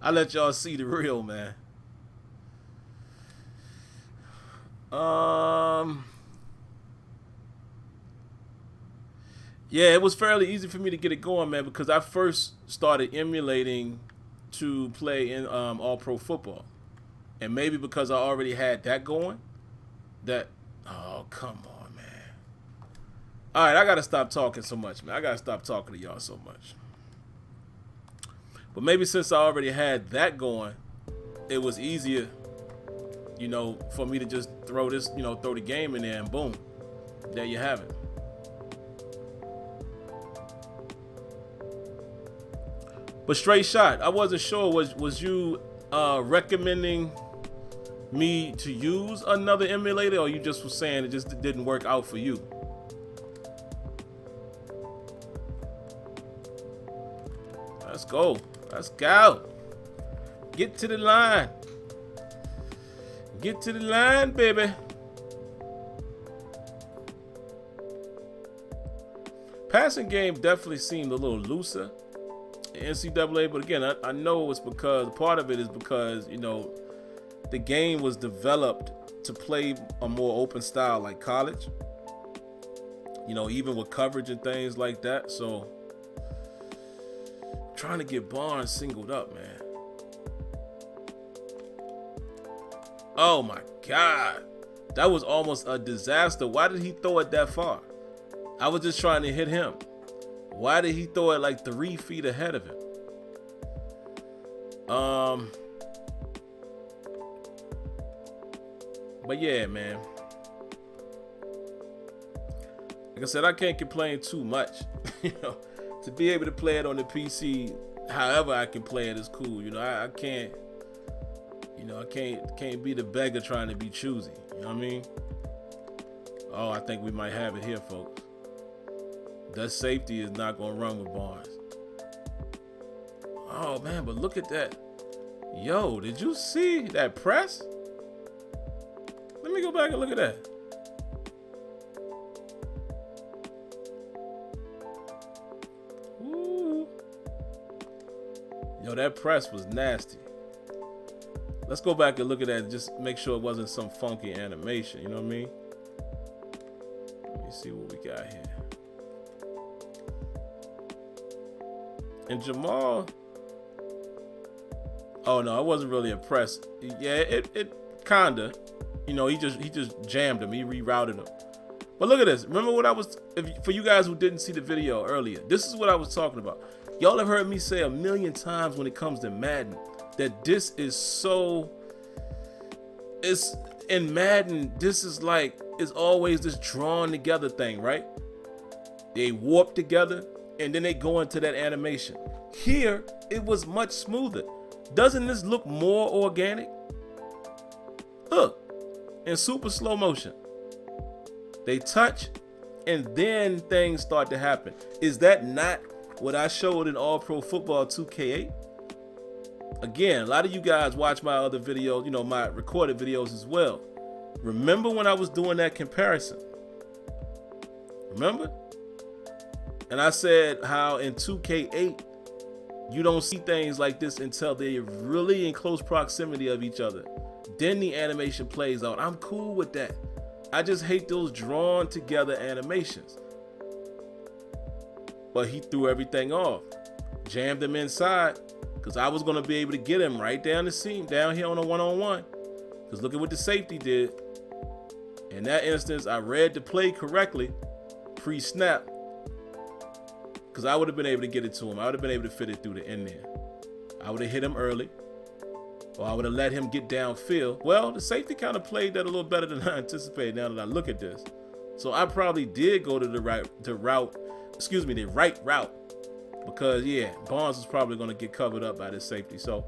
I let y'all see the real, man. Yeah, it was fairly easy for me to get it going, man, because I first started emulating to play in all-pro football. And maybe because I already had that going, oh, come on, man. All right, I got to stop talking so much, man. I got to stop talking to y'all so much. But maybe since I already had that going, it was easier, you know, for me to just throw this, you know, throw the game in there and boom, there you have it. But straight shot, I wasn't sure, was you recommending me to use another emulator, or you just was saying it just didn't work out for you? Let's go. Let's go. Get to the line. Get to the line, baby. Passing game definitely seemed a little looser in NCAA, but again, I know it's because part of it is because, you know, the game was developed to play a more open style like college, you know, even with coverage and things like that. So trying to get Barnes singled up, man. Oh my God, that was almost a disaster. Why did he throw it that far? I was just trying to hit him. Why did he throw it like 3 feet ahead of him? But yeah, man. Like I said, I can't complain too much. You know, to be able to play it on the PC, however I can play it is cool. You know, I can't. You know, I can't be the beggar trying to be choosy. You know what I mean? Oh, I think we might have it here, folks. That safety is not going to run with Barnes. Oh, man, but look at that. Yo, did you see that press? Let me go back and look at that. Ooh. Yo, that press was nasty. Let's go back and look at that and just make sure it wasn't some funky animation. You know what I mean? Let me see what we got here. And Jamal, oh no, I wasn't really impressed. Yeah, it kinda, you know, he just jammed him. He rerouted him. But look at this. Remember what I was, for you guys who didn't see the video earlier, this is what I was talking about. Y'all have heard me say a million times when it comes to Madden, that this is so, it's in Madden, this is like, it's always this drawn together thing, right? They warp together and then they go into that animation. Here, it was much smoother. Doesn't this look more organic? Look, in super slow motion. They touch and then things start to happen. Is that not what I showed in All Pro Football 2K8? Again, a lot of you guys watch my other videos, you know, my recorded videos as well. Remember when I was doing that comparison? Remember? And I said how in 2K8, you don't see things like this until they're really in close proximity of each other. Then the animation plays out. I'm cool with that. I just hate those drawn together animations. But he threw everything off. Jammed him inside because I was going to be able to get him right down the seam, down here on a one-on-one. Because look at what the safety did. In that instance, I read the play correctly, pre-snap. Because I would have been able to get it to him. I would have been able to fit it through the end there. I would have hit him early. Or I would have let him get downfield. Well, the safety kind of played that a little better than I anticipated now that I look at this. So I probably did go to the right route. Because, yeah, Barnes was probably going to get covered up by this safety. So,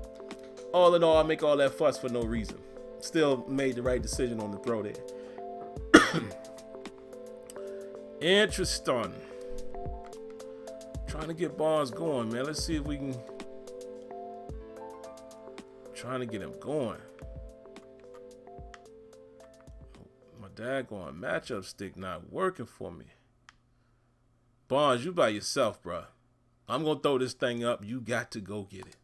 all in all, I make all that fuss for no reason. Still made the right decision on the throw there. Interesting. Trying to get Barnes going, man. Let's see if we can. Trying to get him going. My daggone matchup stick not working for me. Barnes, you by yourself, bro. I'm going to throw this thing up. You got to go get it.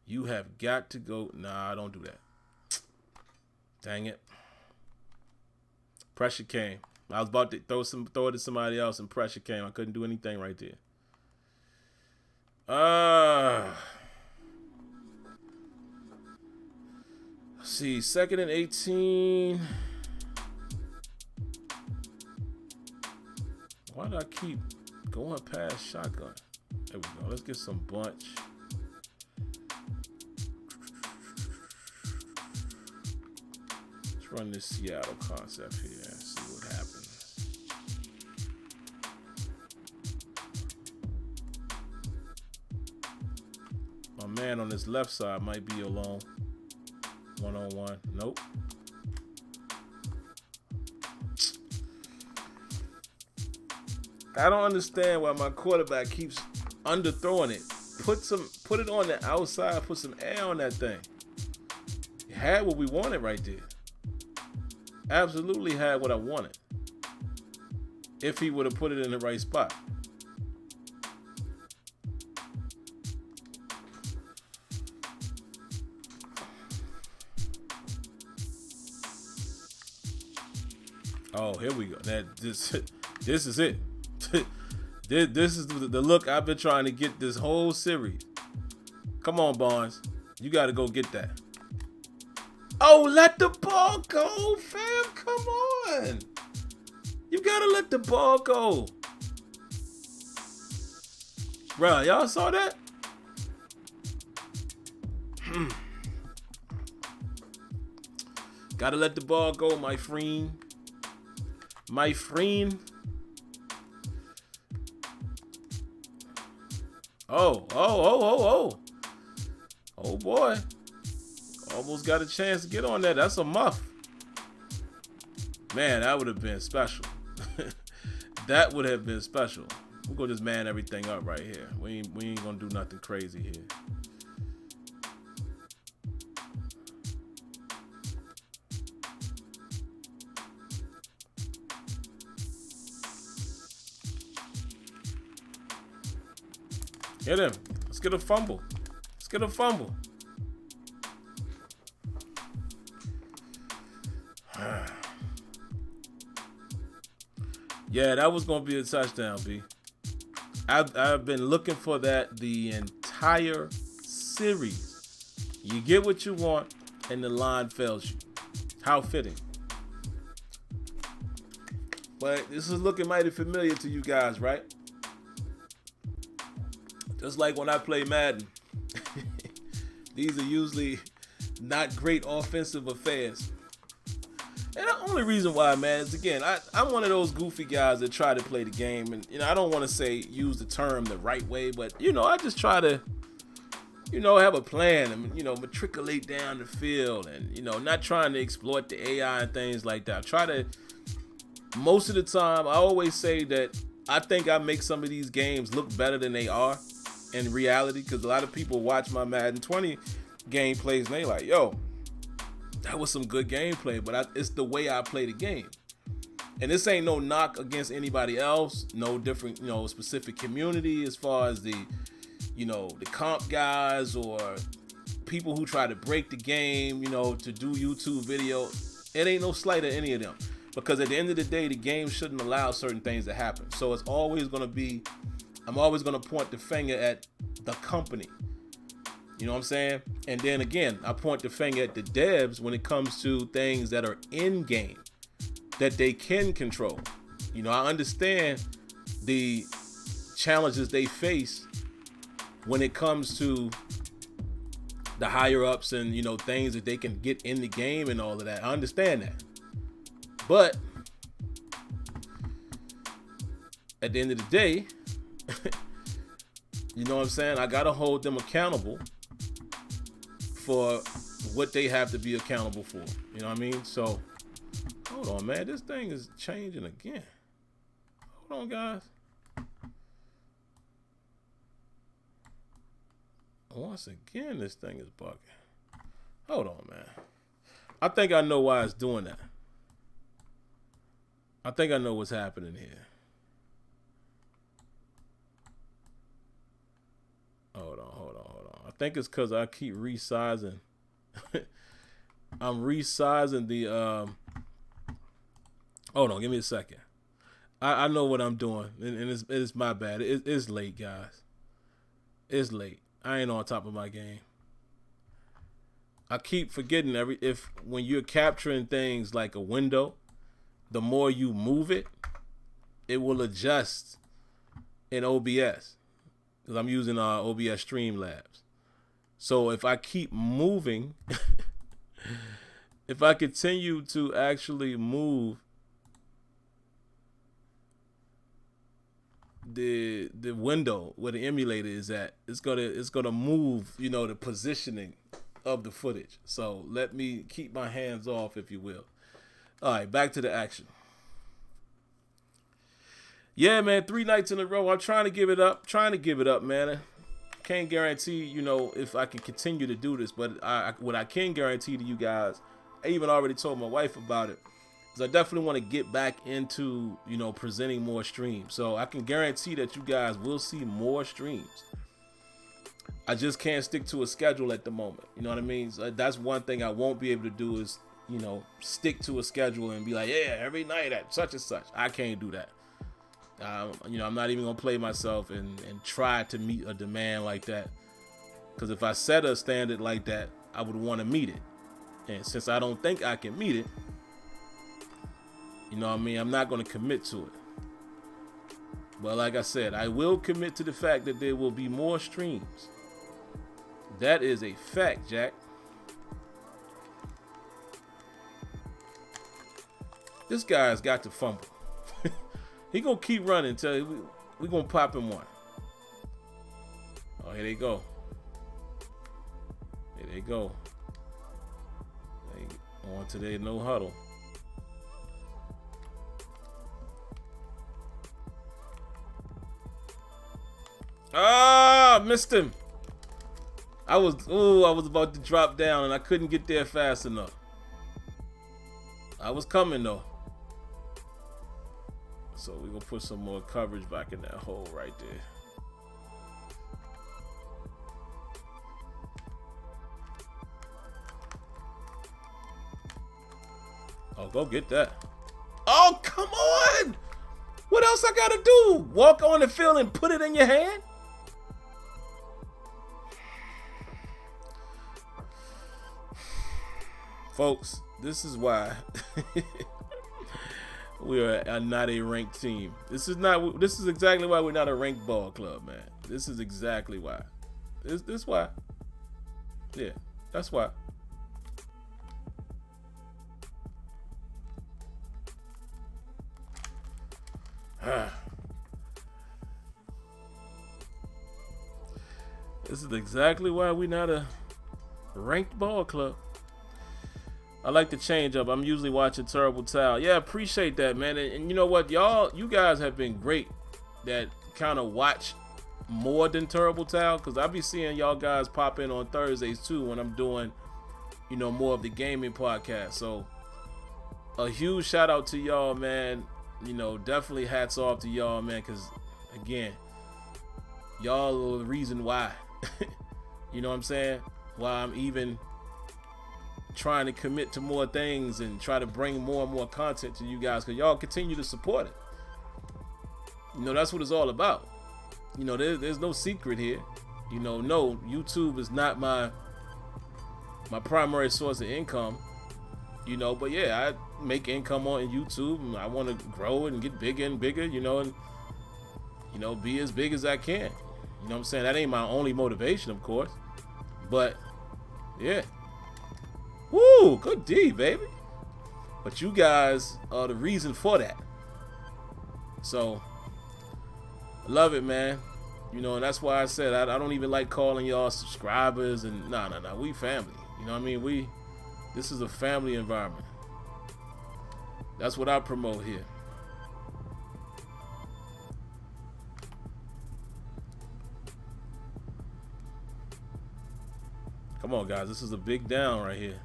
You have got to go. Nah, don't do that. Dang it. Pressure came. I was about to throw it to somebody else and pressure came. I couldn't do anything right there. Let's see, 2nd and 18. Why do I keep going past shotgun? There we go. Let's get some bunch. Let's run this Seattle concept here and see what happens. My man on this left side might be alone. One-on-one. Nope. I don't understand why my quarterback keeps underthrowing it. Put it on the outside, put some air on that thing. It had what we wanted right there. Absolutely had what I wanted. If he would have put it in the right spot. Oh, here we go. This is it. This is the look I've been trying to get this whole series. Come on, Barnes. You got to go get that. Oh, let the ball go, fam. Come on. You got to let the ball go. Bruh, y'all saw that? Got to let the ball go, my friend. My friend. Oh. Oh boy. Almost got a chance to get on that. That's a muff. Man, that would have been special. That would have been special. We're going to just man everything up right here. We ain't going to do nothing crazy here. Hit him. Let's get a fumble. Let's get a fumble. Yeah, that was going to be a touchdown, B. I've been looking for that the entire series. You get what you want, and the line fails you. How fitting. But this is looking mighty familiar to you guys, right? Just like when I play Madden. These are usually not great offensive affairs. And the only reason why, man, is again, I'm one of those goofy guys that try to play the game. And, I don't want to say use the term the right way, but, I just try to, have a plan and, matriculate down the field and, not trying to exploit the AI and things like that. I try to, most of the time, I always say that I think I make some of these games look better than they are in reality, because a lot of people watch my Madden 20 gameplays and they like, yo, that was some good gameplay, but it's the way I play the game. And this ain't no knock against anybody else, no different, specific community as far as the, the comp guys or people who try to break the game, to do YouTube video. It ain't no slight at any of them, because at the end of the day, the game shouldn't allow certain things to happen. So it's always going to be, I'm always going to point the finger at the company. You know what I'm saying? And then again, I point the finger at the devs when it comes to things that are in game that they can control. I understand the challenges they face when it comes to the higher ups and, things that they can get in the game and all of that. I understand that. But at the end of the day, you know what I'm saying? I got to hold them accountable for what they have to be accountable for. You know what I mean? So, hold on, man. This thing is changing again. Hold on, guys. Once again, this thing is bugging. Hold on, man. I think I know why it's doing that. I think I know what's happening here. Hold on. I think it's because I keep resizing. I'm resizing the hold on, give me a second. I know what I'm doing, and it's my bad. It's late, guys. It's late. I ain't on top of my game. I keep forgetting when you're capturing things like a window, the more you move it, it will adjust in OBS. Because I'm using OBS Streamlabs. So if I keep moving, if I continue to actually move the window where the emulator is at, it's gonna move, the positioning of the footage. So let me keep my hands off, if you will. All right, back to the action. Yeah, man, 3 nights in a row. I'm trying to give it up, man. Can't guarantee, if I can continue to do this, but what I can guarantee to you guys, I even already told my wife about it, is I definitely want to get back into, presenting more streams. So I can guarantee that you guys will see more streams. I just can't stick to a schedule at the moment. You know what I mean? So that's one thing I won't be able to do is, stick to a schedule and be like, yeah, every night at such and such. I can't do that. I'm not even going to play myself and try to meet a demand like that. Because if I set a standard like that, I would want to meet it. And since I don't think I can meet it, I'm not going to commit to it. But like I said, I will commit to the fact that there will be more streams. That is a fact, Jack. This guy's got to fumble. He gonna keep running until we gonna pop him one. Oh, here they go. On to their no huddle. Ah, missed him. I was about to drop down and I couldn't get there fast enough. I was coming though. So we're gonna put some more coverage back in that hole right there. Oh, go get that. Oh, come on! What else I gotta do? Walk on the field and put it in your hand? Folks, this is why we are not a ranked team. This is exactly why we're not a ranked ball club, man. This is exactly why. This why. Yeah, that's why. This is exactly why we not a ranked ball club. I like to change up. I'm usually watching Terrible Towel. Yeah, appreciate that, man. And you know what, you guys have been great that kind of watch more than Terrible Towel, because I be seeing y'all guys pop in on Thursdays too when I'm doing, more of the gaming podcast. So a huge shout out to y'all, man. Definitely hats off to y'all, man, because again, y'all are the reason why. You know what I'm saying? Why I'm even trying to commit to more things and try to bring more and more content to you guys, because y'all continue to support it. That's what it's all about. There's no secret here. No, YouTube is not my primary source of income. But yeah, I make income on YouTube, and I want to grow it and get bigger and bigger, and be as big as I can. You know what I'm saying? That ain't my only motivation, of course. But yeah. Woo, good D, baby. But you guys are the reason for that. So I love it, man. And that's why I said I don't even like calling y'all subscribers, and nah, we family. You know what I mean? This is a family environment. That's what I promote here. Come on, guys. This is a big down right here.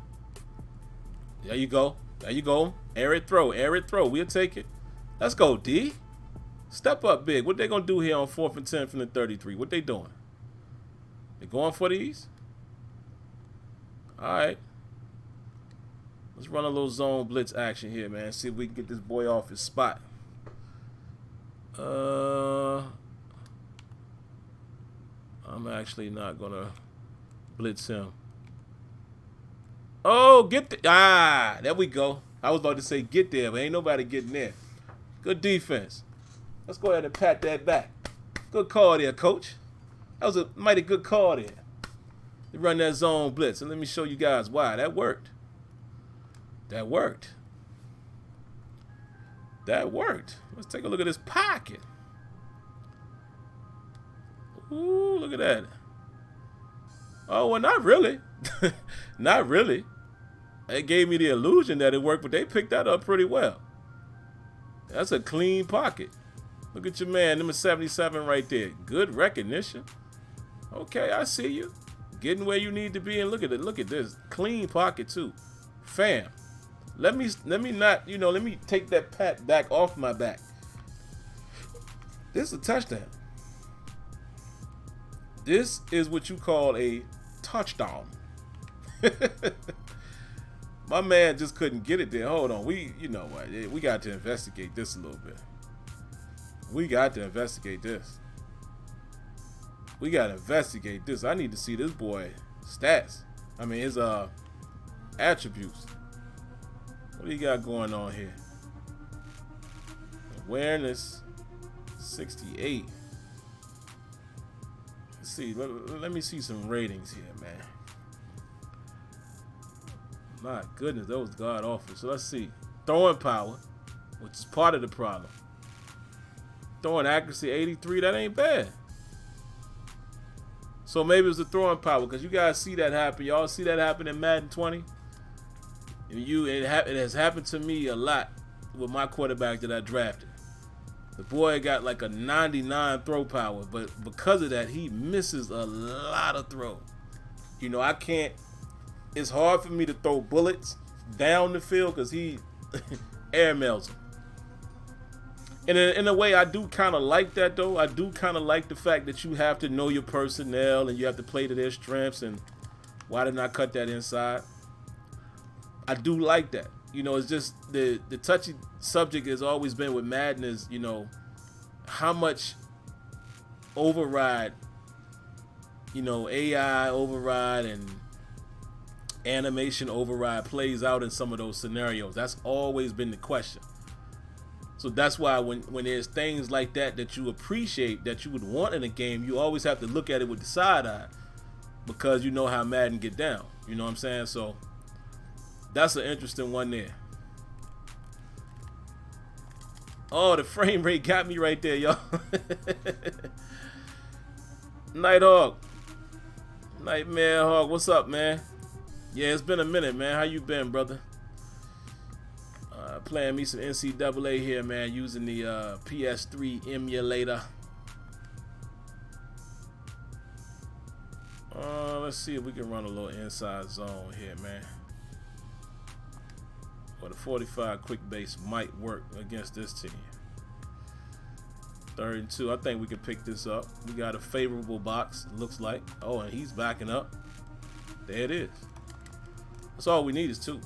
There you go. There you go. Air it throw. We'll take it. Let's go, D. Step up big. What they going to do here on 4th and 10 from the 33? What they doing? They going for these? All right. Let's run a little zone blitz action here, man. See if we can get this boy off his spot. I'm actually not going to blitz him. Oh, get the there we go. I was about to say get there, but ain't nobody getting there. Good defense. Let's go ahead and pat that back. Good call there, coach. That was a mighty good call there. They run that zone blitz, and let me show you guys why. That worked. That worked. Let's take a look at this pocket. Ooh, look at that. Oh, well, not really. Not really. It gave me the illusion that it worked, but they picked that up pretty well. That's a clean pocket. Look at your man, number 77 right there. Good recognition. Okay, I see you. Getting where you need to be, and look at it. Look at this. Clean pocket, too. Fam. Let me not, let me take that pat back off my back. This is a touchdown. This is what you call a touchdown. My man just couldn't get it there. Hold on. We got to investigate this a little bit. We got to investigate this. I need to see this boy stats. I mean, his attributes. What do you got going on here? Awareness, 68. Let's see. Let me see some ratings here, man. My goodness, that was god awful. So let's see. Throwing power, which is part of the problem. Throwing accuracy, 83. That ain't bad. So maybe it's the throwing power, because you guys see that happen. Y'all see that happen in Madden 20. And it has happened to me a lot with my quarterback that I drafted. The boy got like a 99 throw power, but because of that, he misses a lot of throw. I can't. It's hard for me to throw bullets down the field because he airmails them. And in a way, I do kind of like that, though. I do kind of like the fact that you have to know your personnel and you have to play to their strengths. And why didn't I cut that inside? I do like that. It's just the touchy subject has always been with Madden is, how much override, AI override and animation override plays out in some of those scenarios. That's always been the question. So that's why when there's things like that you appreciate, that you would want in a game, you always have to look at it with the side eye. because you know how Madden get down. You know what I'm saying? So that's an interesting one there. Oh, the frame rate got me right there, y'all. Nighthawk. Nightmare Hawk, what's up, man? Yeah, it's been a minute, man. How you been, brother? Playing me some NCAA here, man, using the PS3 emulator. Let's see if we can run a little inside zone here, man. Well, the 45 quick base might work against this team. 3rd and 2. I think we can pick this up. We got a favorable box, looks like. Oh, and he's backing up. There it is. That's all we need is 2.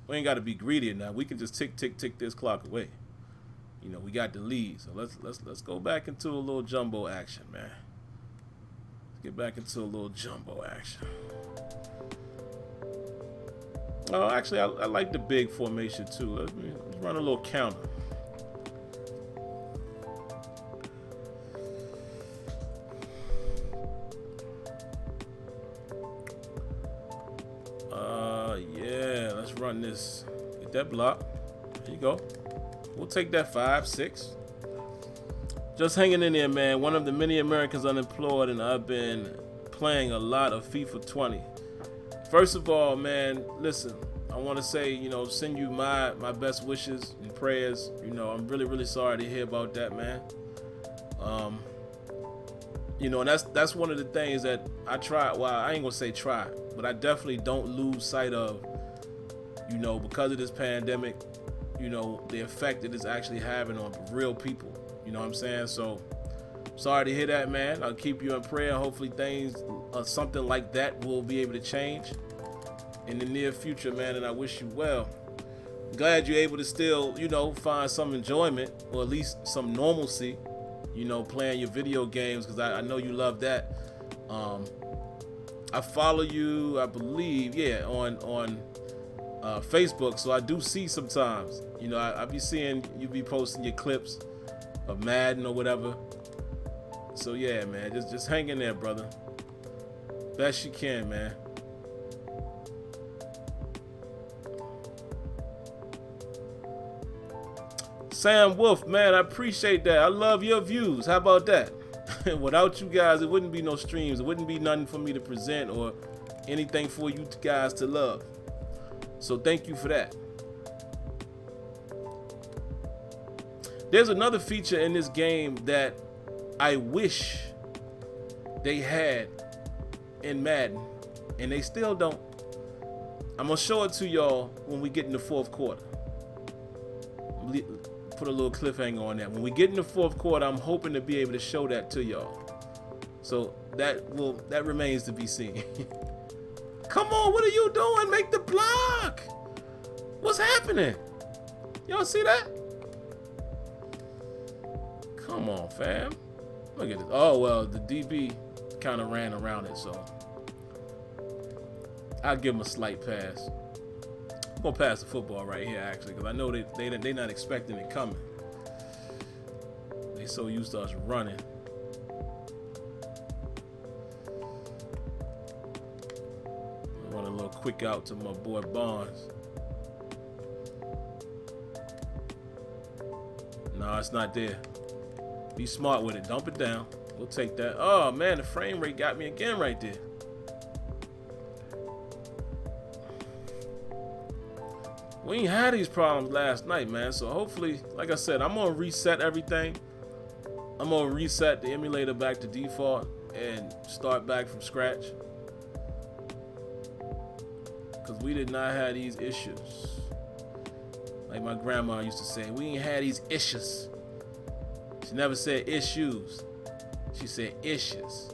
We ain't got to be greedy now. We can just tick this clock away. You know, we got the lead. So let's go back into a little jumbo action, man. Let's get back into a little jumbo action. Oh, actually, I like the big formation too. Let's run a little counter. Yeah, let's run this. Get that block. There you go. We'll take that 5, 6. Just hanging in there, man. One of the many Americans unemployed, and I've been playing a lot of FIFA 20. First of all, man, listen, I want to say, you know, send you my best wishes and prayers. You know, I'm really sorry to hear about that, man. You know, and that's one of the things that I try. Well, I ain't gonna say try, but I definitely don't lose sight of, you know, because of this pandemic, you know, the effect it is actually having on real people. You know what I'm saying? So sorry to hear that, man. I'll keep you in prayer. Hopefully things, something like that will be able to change in the near future, man. And I wish you well. Glad you're able to still, you know, find some enjoyment, or at least some normalcy, you know, playing your video games, because I know you love that. I follow you, I believe, yeah, on Facebook, so I do see sometimes. You know, I be seeing you be posting your clips of Madden or whatever. So yeah, man, just hang in there, brother. Best you can, man. Sam Wolf, man, I appreciate that. I love your views. How about that? Without you guys, it wouldn't be no streams. It wouldn't be nothing for me to present or anything for you guys to love. So thank you for that. There's another feature in this game that I wish they had in Madden, and they still don't. I'm gonna show it to y'all when we get in the 4th quarter. Put a little cliffhanger on that. When we get in the 4th quarter, I'm hoping to be able to show that to y'all. So that remains to be seen. Come on, what are you doing? Make the block. What's happening? Y'all see that? Come on, fam. Look at this. Oh, well, the DB kind of ran around it, so I'll give him a slight pass. I'm going to pass the football right here, actually, because I know they're not expecting it coming. They so used to us running. Run a little quick out to my boy Barnes. No, it's not there. Be smart with it. Dump it down. We'll take that. Oh, man, the frame rate got me again right there. We ain't had these problems last night, man. So hopefully, like I said, I'm going to reset everything. I'm going to reset the emulator back to default and start back from scratch. Because we did not have these issues. Like my grandma used to say, we ain't had these issues. She never said issues. She said issues.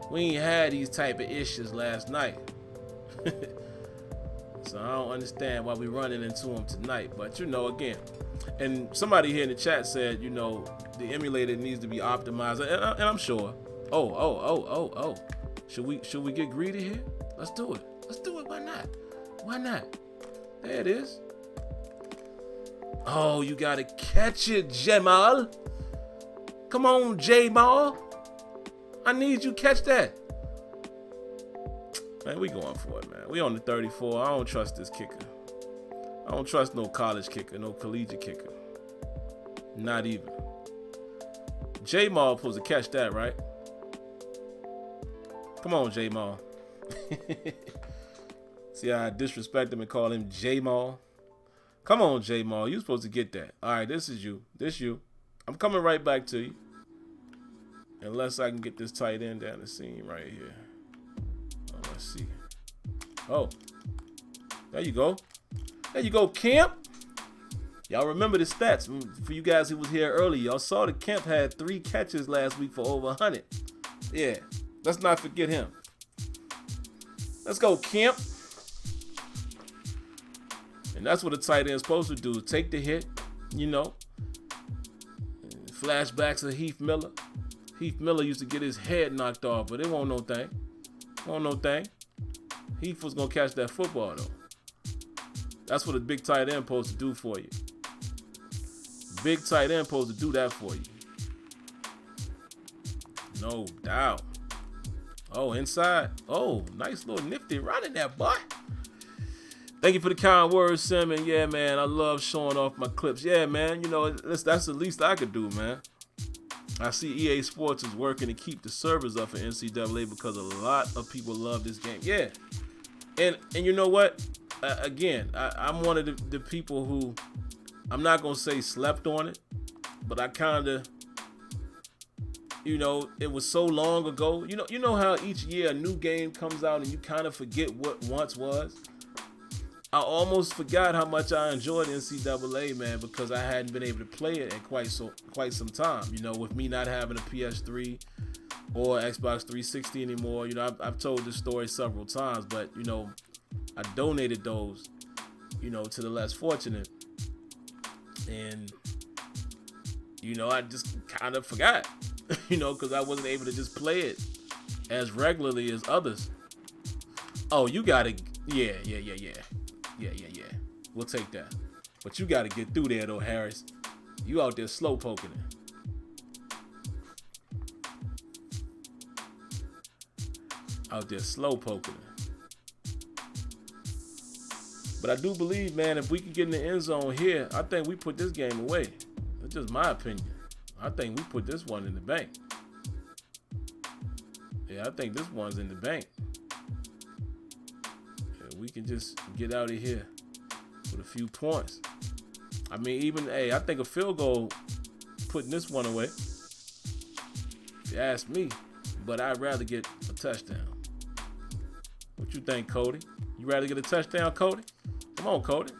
We ain't had these type of issues last night. So I don't understand why we're running into them tonight. But, you know, again, and somebody here in the chat said, you know, the emulator needs to be optimized. And I'm sure. Oh. Should we get greedy here? Let's do it. Let's do it. Why not? Why not? There it is. Oh, you got to catch it, Jamal. Come on, Jamal. I need you catch that. Man, we going for it, man. We on the 34. I don't trust this kicker. I don't trust no college kicker, no collegiate kicker. Not even. J-Maul supposed to catch that, right? Come on, J-Maul. See how I disrespect him and call him J-Maul? Come on, J-Maul. You supposed to get that. All right, this is you. This you. I'm coming right back to you. Unless I can get this tight end down the seam right here. Oh, let's see. Oh. There you go. There you go, Kemp. Y'all remember the stats. For you guys who was here early, y'all saw that Kemp had 3 catches last week for over 100. Yeah. Let's not forget him. Let's go, Kemp. And that's what a tight end is supposed to do. Take the hit, you know. Flashbacks of Heath Miller. Heath Miller used to get his head knocked off, but it won't no thing. Won't no thing. Heath was going to catch that football, though. That's what a big tight end supposed to do for you. Big tight end supposed to do that for you. No doubt. Oh, inside. Oh, nice little nifty running that, boy. Thank you for the kind words, Sim. And yeah, man, I love showing off my clips. Yeah, man, you know, that's the least I could do, man. I see EA Sports is working to keep the servers up for NCAA because a lot of people love this game. Yeah. And you know what? Again, I'm one of the people who, I'm not going to say slept on it, but I kind of, you know, it was so long ago. You know how each year a new game comes out and you kind of forget what once was? I almost forgot how much I enjoyed NCAA, man, because I hadn't been able to play it in quite some time. You know, with me not having a PS3 or Xbox 360 anymore. You know, I've told this story several times, but you know, I donated those, you know, to the less fortunate, and you know, I just kind of forgot, you know, because I wasn't able to just play it as regularly as others. Oh, you gotta, yeah. We'll take that. But you got to get through there, though, Harris. You out there slow poking it. Out there slow poking it. But I do believe, man, if we can get in the end zone here, I think we put this game away. That's just my opinion. I think we put this one in the bank. Yeah, I think this one's in the bank. Yeah, we can just get out of here with a few points. I mean, even, hey, I think a field goal putting this one away, if you ask me, but I'd rather get a touchdown. What you think, Cody? You rather get a touchdown, Cody? Come on, Cody.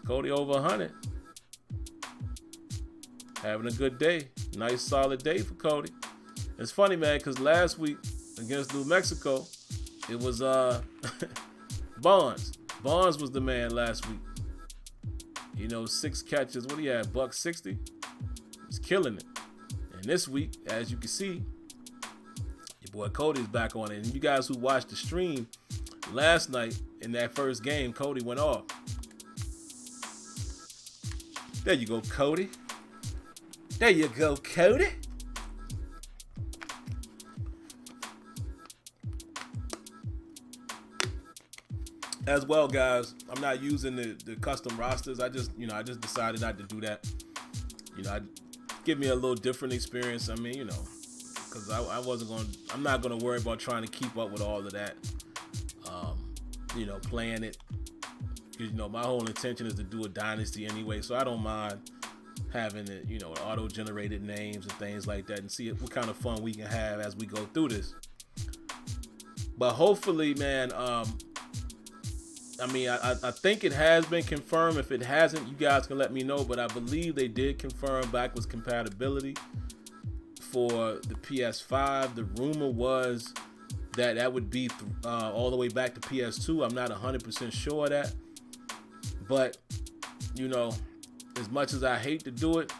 Cody over 100. Having a good day. Nice, solid day for Cody. It's funny, man, because last week against New Mexico, it was Bonds. Bonds was the man last week. You know, 6 catches. What do you have? $160. He's killing it. And this week, as you can see, your boy Cody's back on it. And you guys who watched the stream last night in that first game, Cody went off. There you go, Cody. There you go, Cody. As well, guys, I'm not using the custom rosters. I just decided not to do that. You know, give me a little different experience. I mean, you know, because I'm not going to worry about trying to keep up with all of that. You know, playing it. You know, my whole intention is to do a Dynasty anyway, so I don't mind having it, you know, auto-generated names and things like that, and see what kind of fun we can have as we go through this. But hopefully, man, I mean, I think it has been confirmed. If it hasn't, you guys can let me know. But I believe they did confirm backwards compatibility for the PS5. The rumor was that would be all the way back to PS2. I'm not 100% sure of that. But, you know, as much as I hate to do it,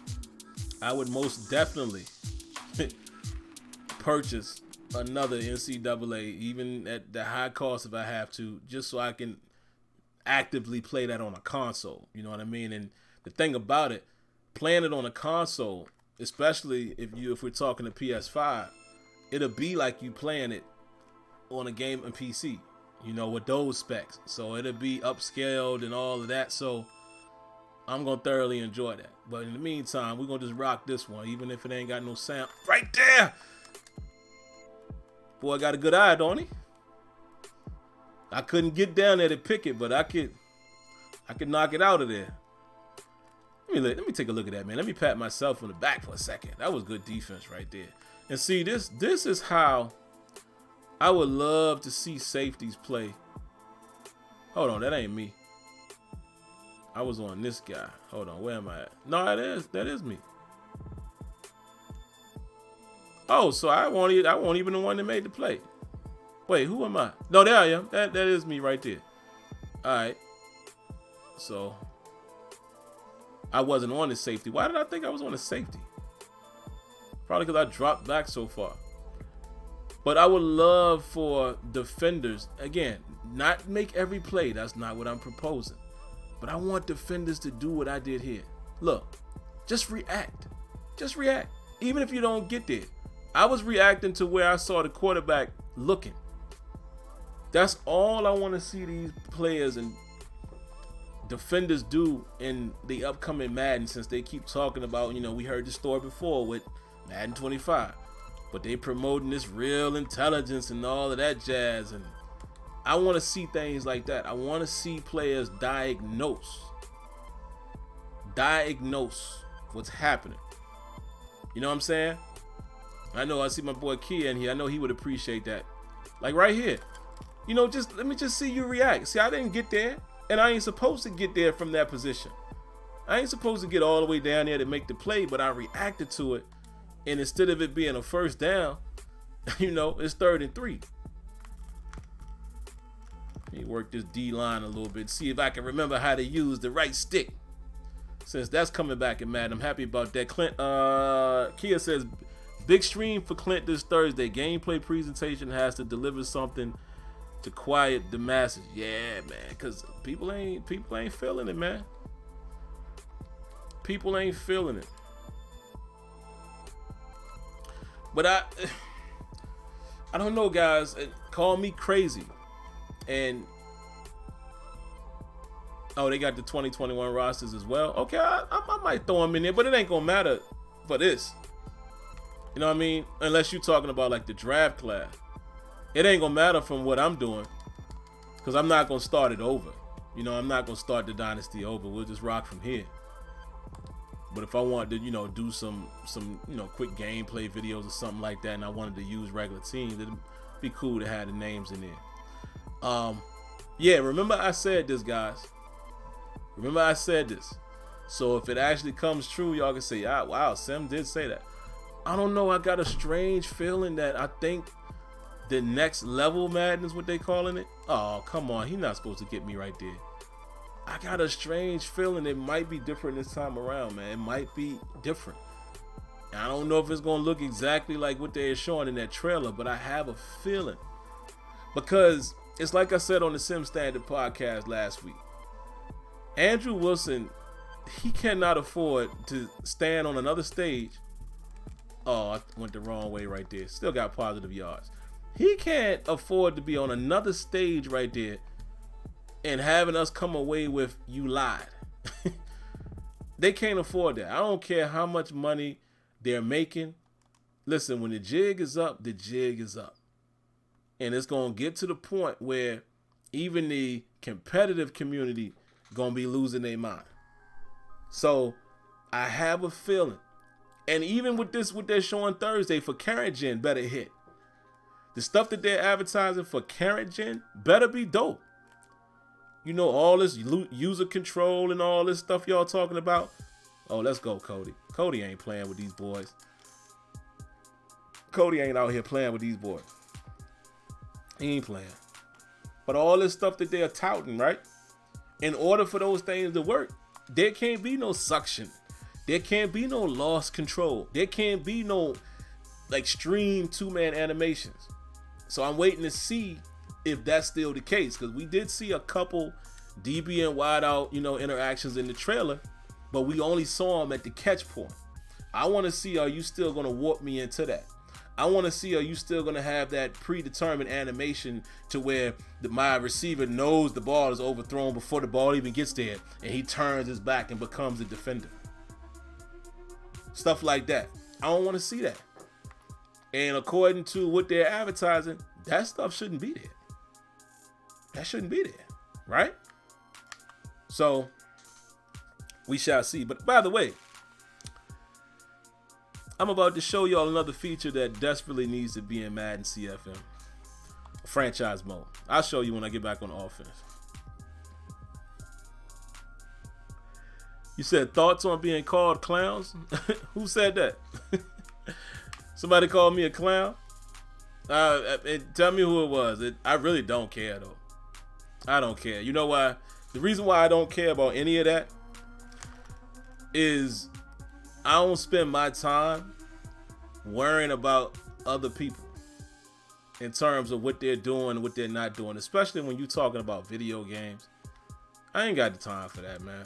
I would most definitely purchase another NCAA, even at the high cost if I have to, just so I can actively play that on a console. You know what I mean? And the thing about it, playing it on a console, especially if we're talking to PS5, it'll be like you playing it on a game on PC, you know, with those specs. So it'll be upscaled and all of that. So I'm going to thoroughly enjoy that. But in the meantime, we're going to just rock this one, even if it ain't got no sound. Right there! Boy, got a good eye, don't he? I couldn't get down there to pick it, but I could knock it out of there. Let me take a look at that, man. Let me pat myself on the back for a second. That was good defense right there. And see, this is how I would love to see safeties play. Hold on, that ain't me. I was on this guy. Hold on, where am I at? No, that is me. Oh, so I won't even the one that made the play. Wait, who am I? No, there I am. That is me right there. All right. So I wasn't on the safety. Why did I think I was on the safety? Probably because I dropped back so far. But I would love for defenders, again, not make every play. That's not what I'm proposing. But I want defenders to do what I did here. Look, just react. Just react. Even if you don't get there. I was reacting to where I saw the quarterback looking. That's all I want to see these players and defenders do in the upcoming Madden, since they keep talking about, you know, we heard the story before with Madden 25. But they promoting this real intelligence and all of that jazz. And I want to see things like that. I want to see players diagnose what's happening. You know what I'm saying? I know I see my boy Kia in here. I know he would appreciate that. Like right here. You know, just let me just see you react. See, I didn't get there, and I ain't supposed to get there from that position. I ain't supposed to get all the way down there to make the play, but I reacted to it. And instead of it being a first down, you know, it's 3rd and 3. Let me work this D line a little bit, see if I can remember how to use the right stick. Since that's coming back in Madden, I'm happy about that. Clint, Kia says, big stream for Clint this Thursday. Gameplay presentation has to deliver something to quiet the masses. Yeah, man, because people ain't feeling it, man. People ain't feeling it. But I don't know, guys. Call me crazy. And oh, they got the 2021 rosters as well. Okay, I might throw them in there, but it ain't gonna matter for this. You know what I mean? Unless you're talking about like the draft class. It ain't gonna matter from what I'm doing, because I'm not gonna start it over. You know, I'm not gonna start the Dynasty over. We'll just rock from here. But if I wanted to, you know, do some you know, quick gameplay videos or something like that, and I wanted to use regular teams, it'd be cool to have the names in there. Yeah, remember I said this, guys. Remember I said this. So if it actually comes true, y'all can say, ah, wow, Sim did say that. I don't know. I got a strange feeling that I think the next level Madden is what they calling it. Oh, come on. He's not supposed to get me right there. I got a strange feeling it might be different this time around, man. It might be different. I don't know if it's going to look exactly like what they're showing in that trailer, but I have a feeling. Because it's like I said on the Sim Standard podcast last week. Andrew Wilson, he cannot afford to stand on another stage. Oh, I went the wrong way right there. Still got positive yards. He can't afford to be on another stage right there and having us come away with you lied. They can't afford that. I don't care how much money they're making. Listen, when the jig is up, the jig is up. And it's going to get to the point where even the competitive community going to be losing their mind. So I have a feeling. And even with this, what they're showing Thursday for Current Gen better hit. The stuff that they're advertising for Current Gen better be dope. You know, all this user control and all this stuff y'all talking about. Oh, let's go, Cody. Cody ain't playing with these boys. Cody ain't out here playing with these boys. He ain't playing. But all this stuff that they're touting, right? In order for those things to work, there can't be no suction. There can't be no loss control. There can't be no like stream two-man animations. So I'm waiting to see if that's still the case, because we did see a couple DB and wide out, you know, interactions in the trailer, but we only saw them at the catch point. I want to see, are you still going to warp me into that? I want to see, are you still going to have that predetermined animation to where my receiver knows the ball is overthrown before the ball even gets there, and he turns his back and becomes a defender? Stuff like that. I don't want to see that. And according to what they're advertising, that stuff shouldn't be there. That shouldn't be there, right? So we shall see. But by the way, I'm about to show y'all another feature that desperately needs to be in Madden CFM. Franchise mode. I'll show you when I get back on offense. You said thoughts on being called clowns? Who said that? Somebody called me a clown? Tell me who it was. I really don't care, though. I don't care. You know why? The reason why I don't care about any of that is I don't spend my time worrying about other people in terms of what they're doing and what they're not doing, especially when you're talking about video games. I ain't got the time for that, man.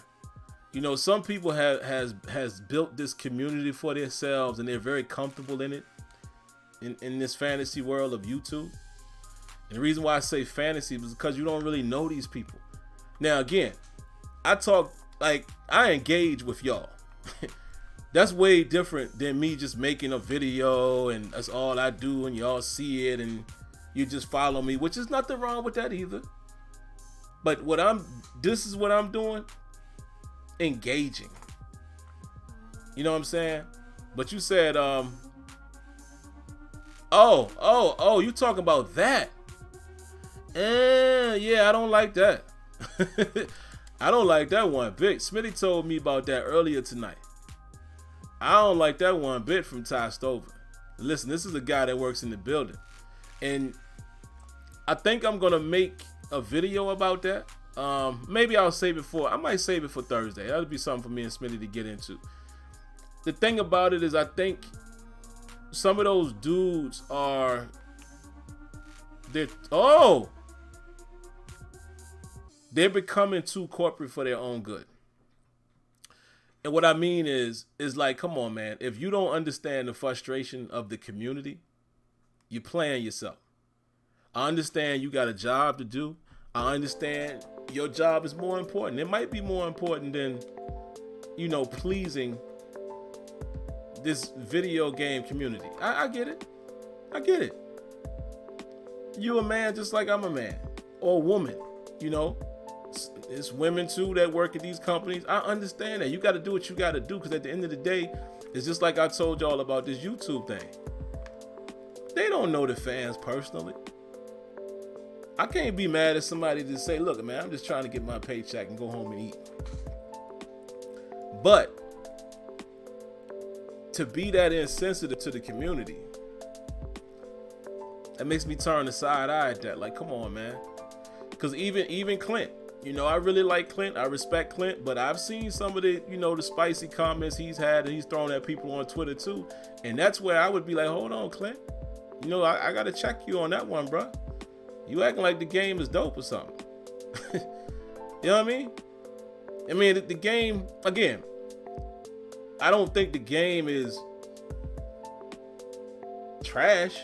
You know, some people has built this community for themselves, and they're very comfortable in it, in this fantasy world of YouTube. And the reason why I say fantasy is because you don't really know these people. Now, again, I engage with y'all. That's way different than me just making a video and that's all I do and y'all see it and you just follow me, which is nothing wrong with that either. But this is what I'm doing. Engaging. You know what I'm saying? But you said, you talking about that? Yeah, I don't like that. I don't like that one bit. Smitty told me about that earlier tonight. I don't like that one bit from Ty Stover. Listen, this is a guy that works in the building. And I think I'm going to make a video about that. Maybe I'll save it I might save it for Thursday. That'll be something for me and Smitty to get into. The thing about it is I think some of those dudes they're becoming too corporate for their own good. And what I mean is like, come on, man. If you don't understand the frustration of the community, you're playing yourself. I understand you got a job to do. I understand your job is more important. It might be more important than, pleasing this video game community. I get it. I get it. You a man just like I'm a man. Or a woman, It's women too that work at these companies. I understand that. You got to do what you got to do, because at the end of the day, it's just like I told y'all about this YouTube thing. They don't know the fans personally. I can't be mad at somebody to say, look, man, I'm just trying to get my paycheck and go home and eat. But to be that insensitive to the community, that makes me turn a side eye at that. Like, come on, man. Because even Clint, I really like Clint. I respect Clint, but I've seen some of the, the spicy comments he's had and he's thrown at people on Twitter too. And that's where I would be like, hold on, Clint. I got to check you on that one, bro. You acting like the game is dope or something. You know what I mean? I mean, the game, again, I don't think the game is trash.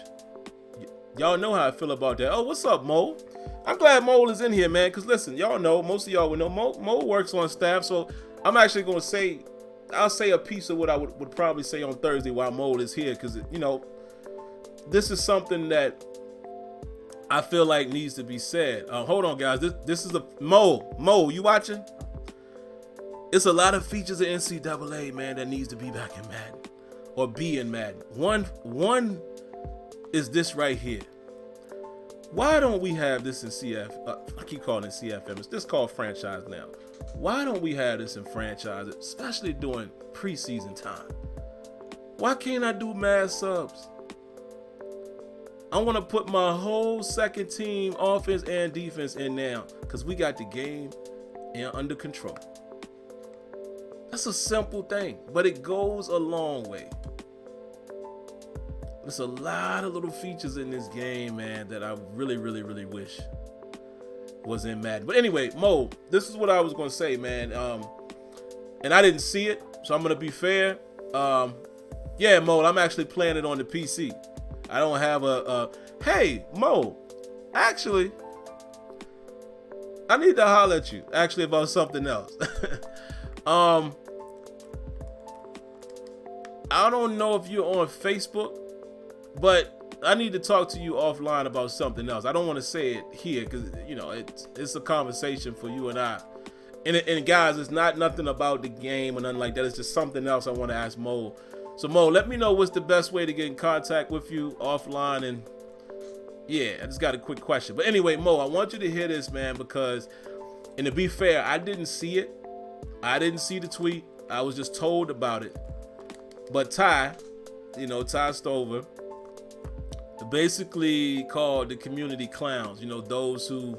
Y'all know how I feel about that. Oh, what's up, Mo? I'm glad Mo is in here, man, because listen, y'all know, most of y'all would know, Mo works on staff, so I'm actually going to say, I'll say a piece of what I would probably say on Thursday while Mo is here, because, this is something that I feel like needs to be said. Hold on, guys. This is a Mo, you watching? It's a lot of features of NCAA, man, that needs to be back in Madden or be in Madden. One is this right here. Why don't we have this in I keep calling it CFM. It's just called franchise now. Why don't we have this in franchise, especially during preseason time? Why can't I do mad subs? I want to put my whole second team offense and defense in now, because we got the game under control. That's a simple thing, but it goes a long way. There's a lot of little features in this game, man, that I really, really, really wish was in Madden. But anyway, Mo, this is what I was going to say, man. And I didn't see it, so I'm going to be fair. Yeah, Mo, I'm actually playing it on the PC. I don't have hey, Mo, actually, I need to holler at you, actually, about something else. I don't know if you're on Facebook, but I need to talk to you offline about something else. I don't want to say it here because, you know, it's a conversation for you and I. And guys, it's not nothing about the game or nothing like that. It's just something else I want to ask Mo. So Mo, let me know what's the best way to get in contact with you offline. And yeah, I just got a quick question. But anyway, Mo, I want you to hear this, man, because, and to be fair, I didn't see it. I didn't see the tweet. I was just told about it. But Ty Stover, basically called the community clowns, you know, those who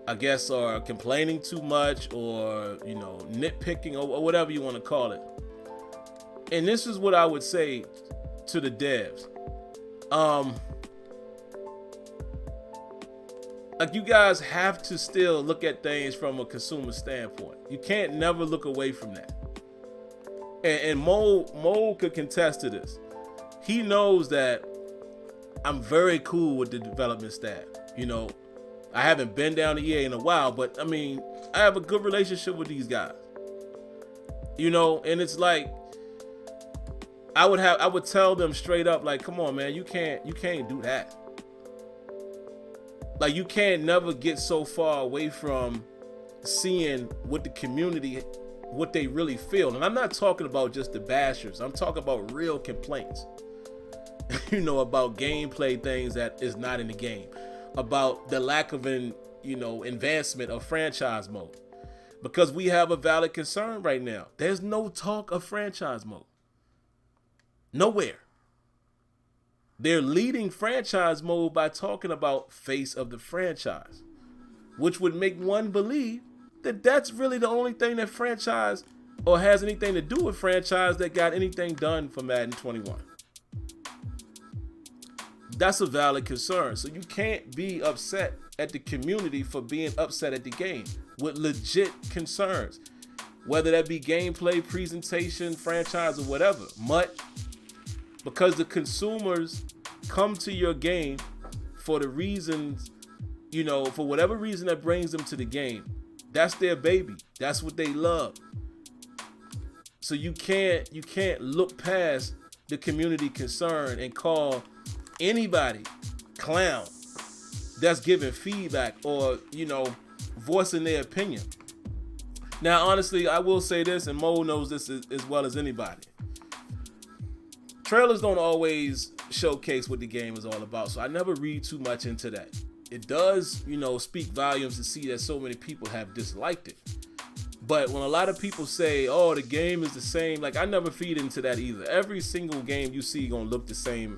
I guess are complaining too much or, you know, nitpicking or whatever you want to call it. And this is what I would say to the devs. Like, you guys have to still look at things from a consumer standpoint. You can't never look away from that. And Mo could contest to this. He knows that I'm very cool with the development staff. You know, I haven't been down to EA in a while, but I mean, I have a good relationship with these guys. You know, and it's like, I would tell them straight up, like, come on, man, you can't do that. Like, you can't never get so far away from seeing what the community, what they really feel. And I'm not talking about just the bashers. I'm talking about real complaints. You know, about gameplay things that is not in the game, about the lack of advancement of franchise mode, because we have a valid concern right now. There's no talk of franchise mode. Nowhere. They're leading franchise mode by talking about face of the franchise, which would make one believe that that's really the only thing that franchise or has anything to do with franchise that got anything done for Madden 21. That's a valid concern. So you can't be upset at the community for being upset at the game with legit concerns, whether that be gameplay, presentation, franchise, or whatever. Because the consumers come to your game for the reasons, you know, for whatever reason that brings them to the game. That's their baby. That's what they love. So you can't look past the community concern and call anybody clown that's giving feedback or, you know, voicing their opinion. Now, honestly, I will say this, and Mo knows this as well as anybody. Trailers don't always showcase what the game is all about, so I never read too much into that. It does, you know, speak volumes to see that so many people have disliked it. But when a lot of people say, oh, the game is the same, like, I never feed into that either. Every single game you see gonna look the same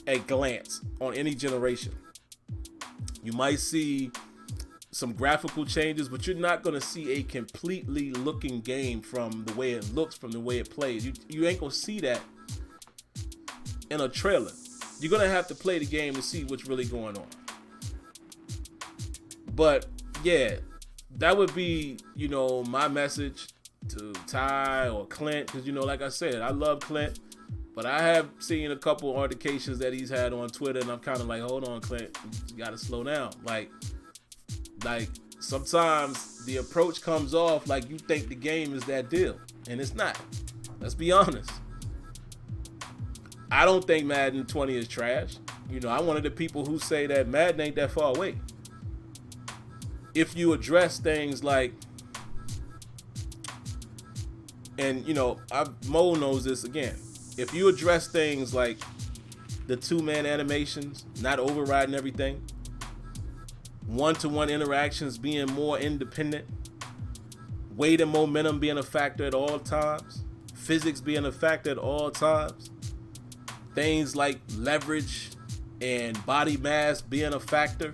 at glance on any generation. You might see some graphical changes, but you're not gonna see a completely looking game from the way it looks, from the way it plays. You ain't gonna see that in a trailer. You're gonna have to play the game to see what's really going on. But yeah, that would be, you know, my message to Ty or Clint, because, you know, like I said, I love Clint, but I have seen a couple altercations that he's had on Twitter, and I'm kind of like, hold on, Clint, you gotta slow down. Like sometimes the approach comes off like you think the game is that deal, and it's not. Let's be honest. I don't think Madden 20 is trash. You know, I'm one of the people who say that Madden ain't that far away. If you address things like, and you know, Mo knows this again, if you address things like the two-man animations, not overriding everything, one-to-one interactions being more independent, weight and momentum being a factor at all times, physics being a factor at all times, things like leverage and body mass being a factor,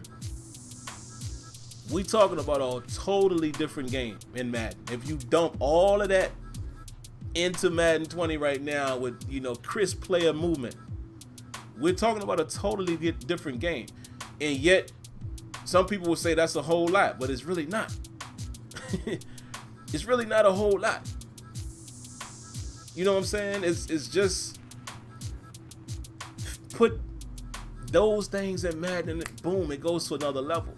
we talking about a totally different game in Madden. If you dump all of that into Madden 20 right now with, you know, crisp player movement, we're talking about a totally different game. And yet, some people will say that's a whole lot, but it's really not. It's really not a whole lot. You know what I'm saying? It's just put those things in Madden, and boom, it goes to another level.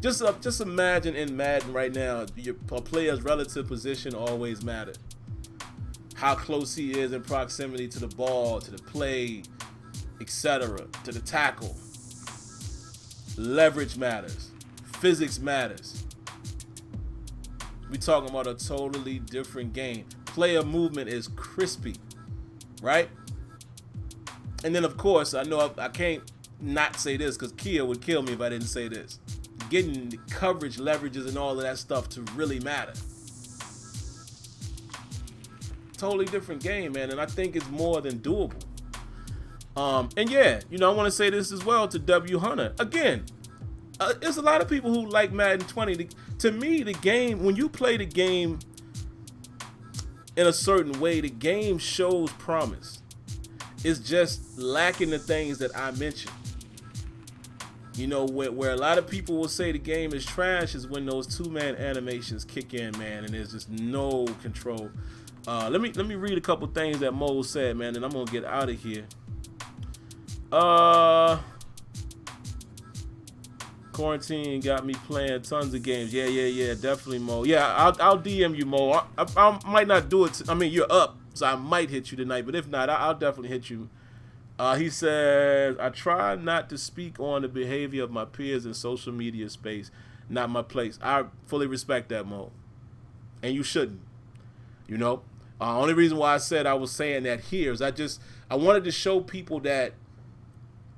Just imagine in Madden right now, a player's relative position always matters. How close he is in proximity to the ball, to the play, etc., to the tackle. Leverage matters. Physics matters. We're talking about a totally different game. Player movement is crispy, right? And then, of course, I know I can't not say this because Kia would kill me if I didn't say this. Getting the coverage, leverages, and all of that stuff to really matter. Totally different game, man, and I think it's more than doable. And yeah, I want to say this as well to W Hunter. Again, there's a lot of people who like Madden 20. To me, the game, when you play the game in a certain way, the game shows promise. It's just lacking the things that I mentioned. Where a lot of people will say the game is trash is when those two-man animations kick in, man, and there's just no control. Let me read a couple things that Mo said, man, and I'm gonna get out of here. Quarantine got me playing tons of games. Yeah, definitely, Mo. Yeah, I'll DM you, Mo. I might not do it. You're up, so I might hit you tonight, but if not, I'll definitely hit you. He says, I try not to speak on the behavior of my peers in social media space. Not my place. I fully respect that, Mo. And you shouldn't. Only reason why I said I was saying that here is I wanted to show people that,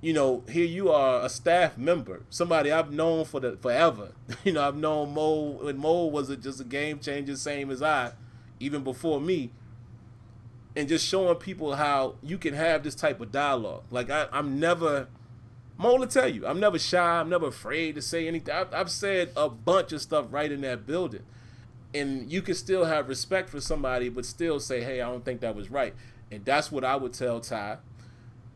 here you are, a staff member, somebody I've known forever. I've known Mo, when Mo was just a game changer, same as I, even before me. And just showing people how you can have this type of dialogue. Like, I'm never, Mo will tell you, I'm never shy. I'm never afraid to say anything. I've said a bunch of stuff right in that building. And you can still have respect for somebody, but still say, hey, I don't think that was right. And that's what I would tell Ty.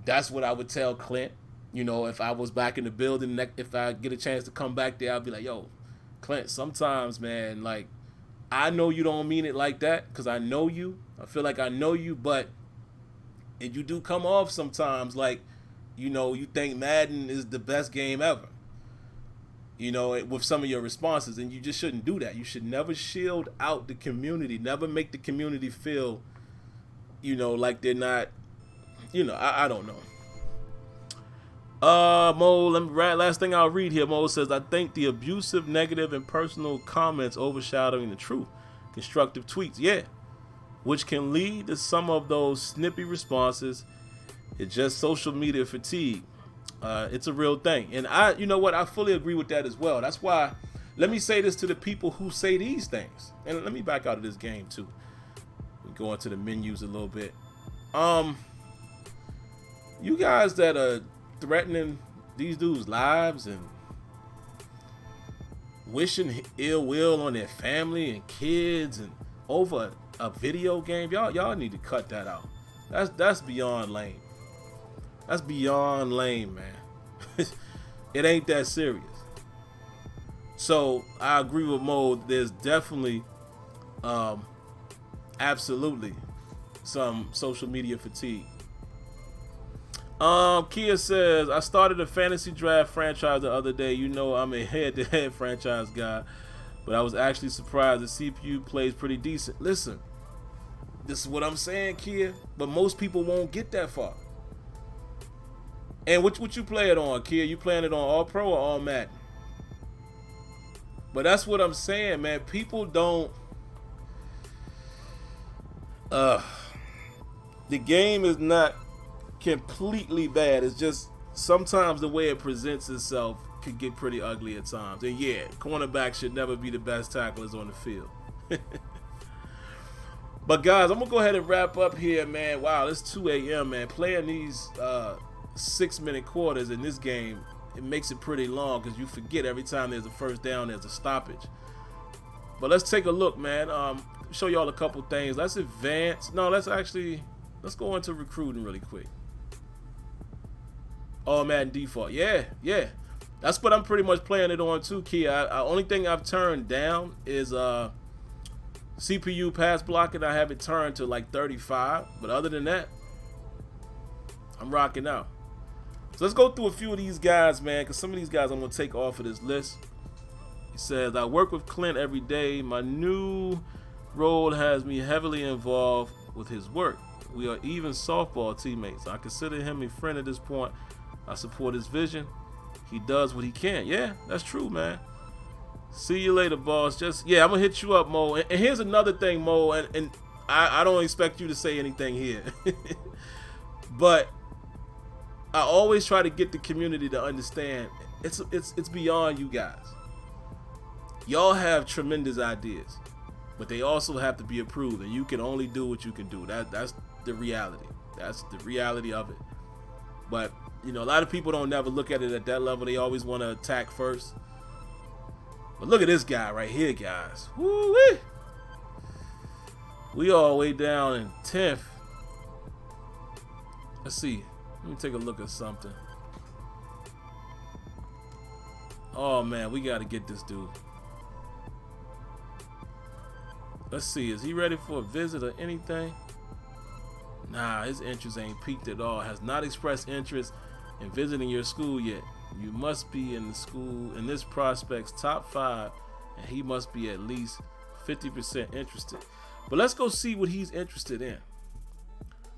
That's what I would tell Clint. If I was back in the building, if I get a chance to come back there, I'll be like, yo, Clint, sometimes, man, like, I know you don't mean it like that because I know you. I feel like I know you, but and you do come off sometimes like, you think Madden is the best game ever. With some of your responses, and you just shouldn't do that. You should never shield out the community. Never make the community feel, like they're not, I don't know. Mo, last thing I'll read here. Mo says, I think the abusive, negative, and personal comments overshadowing the truth. Constructive tweets, yeah, which can lead to some of those snippy responses. It's just social media fatigue. It's a real thing. And I fully agree with that as well. That's why, let me say this to the people who say these things. And let me back out of this game too. We go into the menus a little bit. You guys that are threatening these dudes' lives and wishing ill will on their family and kids and over a video game, y'all need to cut that out. That's beyond lame. That's beyond lame, man. It ain't that serious. So I agree with Mo. There's definitely, absolutely, some social media fatigue. Kia says, I started a fantasy draft franchise the other day. I'm a head-to-head franchise guy, but I was actually surprised the CPU plays pretty decent. Listen, this is what I'm saying, Kia, but most people won't get that far. And what you play it on, Kia? You playing it on All Pro or All Madden? But that's what I'm saying, man. People don't. The game is not completely bad. It's just sometimes the way it presents itself could get pretty ugly at times. And yeah, cornerbacks should never be the best tacklers on the field. But guys, I'm gonna go ahead and wrap up here, man. Wow, it's 2 a.m., man. Playing these 6-minute quarters in this game, it makes it pretty long because you forget every time there's a first down, there's a stoppage. But let's take a look, man. Show y'all a couple things. Let's advance. No, let's go into recruiting really quick. All Madden default. Yeah. That's what I'm pretty much playing it on too, Kia. Only thing I've turned down is CPU pass blocking. I have it turned to like 35. But other than that, I'm rocking out. So let's go through a few of these guys, man, because some of these guys I'm going to take off of this list. He says, I work with Clint every day. My new role has me heavily involved with his work. We are even softball teammates. I consider him a friend at this point. I support his vision. He does what he can. Yeah, that's true, man. See you later, boss. I'm going to hit you up, Mo. And here's another thing, Mo, and I don't expect you to say anything here. But I always try to get the community to understand it's beyond you guys. Y'all have tremendous ideas, but they also have to be approved, and you can only do what you can do. That's the reality. That's the reality of it. But, you know, a lot of people don't never look at it at that level. They always want to attack first. But look at this guy right here, guys. Woo-wee. We all the way down in 10th. Let's see. Let me take a look at something. Oh, man, we got to get this dude. Let's see. Is he ready for a visit or anything? Nah, his interest ain't peaked at all. Has not expressed interest in visiting your school yet. You must be in the school in this prospect's top 5, and he must be at least 50% interested. But let's go see what he's interested in.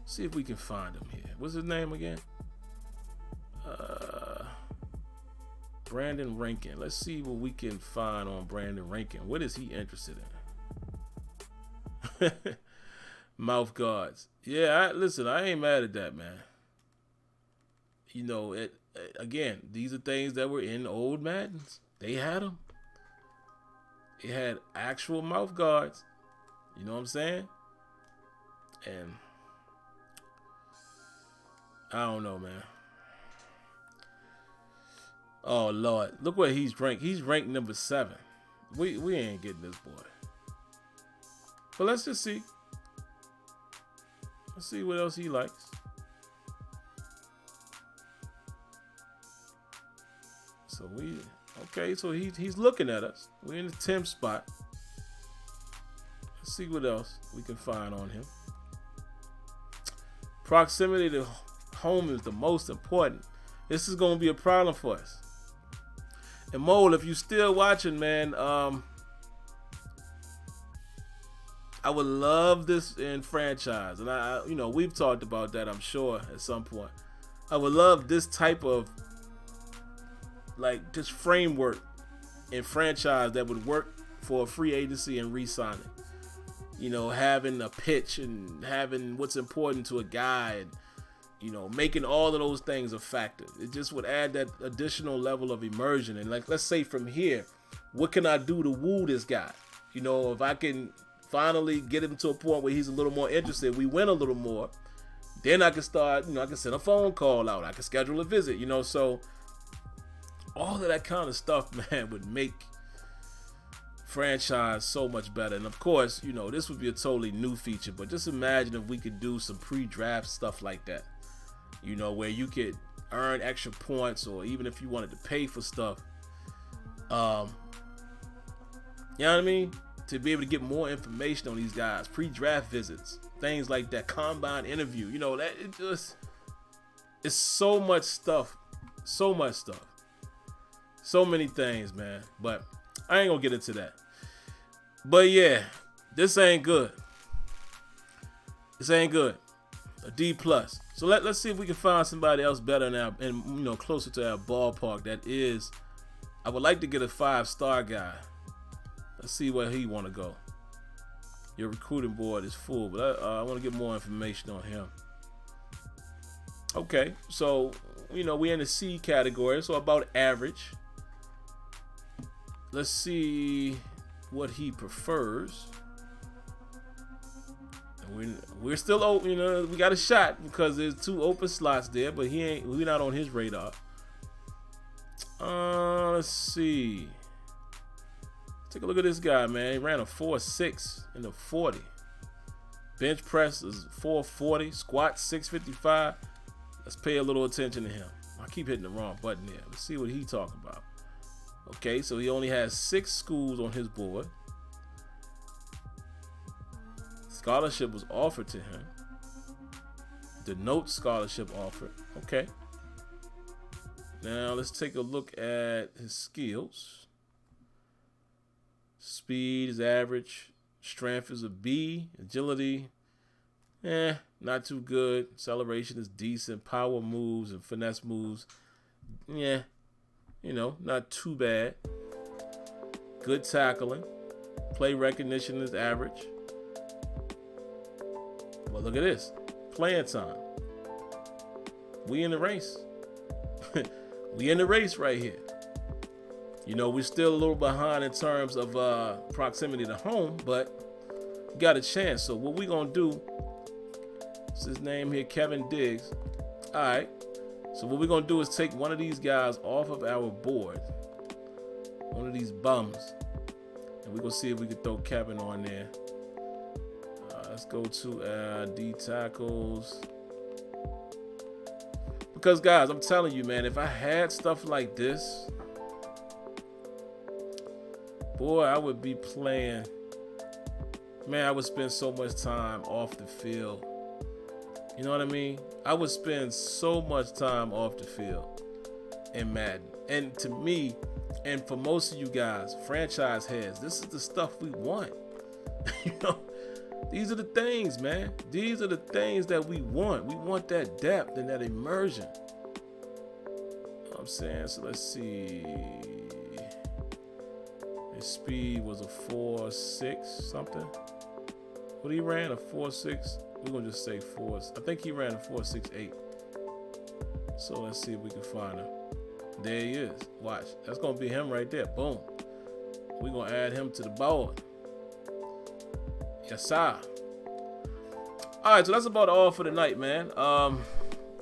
See if we can find him here. What's his name again? Brandon Rankin. Let's see what we can find on Brandon Rankin. What is he interested in? Mouth guards. Yeah, listen, I ain't mad at that, man. You know, again, these are things that were in old Maddens. They had them. They had actual mouth guards. You know what I'm saying? And I don't know, man. Oh, Lord. Look what he's ranked. He's ranked number 7. We ain't getting this boy. But let's just see. Let's see what else he likes. So so he's looking at us. We're in the 10th spot. Let's see what else we can find on him. Proximity to home is the most important. This is going to be a problem for us. And Mole, if you're still watching, man, I would love this in franchise. And you know, we've talked about that, I'm sure, at some point. I would love this type of, like, just framework in franchise that would work for a free agency and re-signing. You know, having a pitch and having what's important to a guy and, you know, making all of those things a factor. It just would add that additional level of immersion. And, like, let's say from here, what can I do to woo this guy? You know, if I can finally get him to a point where he's a little more interested, we win a little more, then I can start, you know, I can send a phone call out. I can schedule a visit, you know. So all of that kind of stuff, man, would make franchise so much better. And of course, you know, this would be a totally new feature, but just imagine if we could do some pre-draft stuff like that. You know, where you could earn extra points, or even if you wanted to pay for stuff. You know what I mean? To be able to get more information on these guys, pre-draft visits, things like that, combine interview. You know, that it's so much stuff. So much stuff. So many things, man. But I ain't gonna get into that. But yeah, this ain't good. This ain't good. A D+. So let's see if we can find somebody else better now and, you know, closer to our ballpark. That is, I would like to get a 5-star guy. Let's see where he want to go. Your recruiting board is full, but I want to get more information on him. Okay, so, you know, we're in the C category, so about average. Let's see what he prefers. We're still open, you know. We got a shot because there's 2 open slots there, but we're not on his radar. Let's see. Take a look at this guy, man. He ran a 4.6 in the 40. Bench press is 440. Squat 655. Let's pay a little attention to him. I keep hitting the wrong button here. Let's see what he's talking about. Okay, so he only has 6 schools on his board. Scholarship was offered to him. Denote scholarship offered. Okay. Now let's take a look at his skills. Speed is average. Strength is a B. Agility, not too good. Acceleration is decent. Power moves and finesse moves, not too bad. Good tackling. Play recognition is average. Well, look at this. Playing time. We in the race. We in the race right here. We're still a little behind in terms of proximity to home, but got a chance. So what we gonna do, it's his name here, Kevin Diggs. All right. So what we're gonna do is take one of these guys off of our board, one of these bums, and we're gonna see if we can throw Kevin on there. Let's go to D tackles. Because guys, I'm telling you, man, if I had stuff like this, boy, I would be playing. Man, I would spend so much time off the field. You know what I mean? I would spend so much time off the field in Madden. And to me, and for most of you guys, franchise heads, this is the stuff we want. These are the things, man. These are the things that we want. We want that depth and that immersion. You know what I'm saying? So let's see. His speed was a 4.6 something. What he ran? A 4.6. We're gonna just say 4. I think he ran a 4.68. So let's see if we can find him. There he is. Watch. That's gonna be him right there. Boom. We're gonna add him to the board. Yes, sir. All right, so that's about all for the night, man.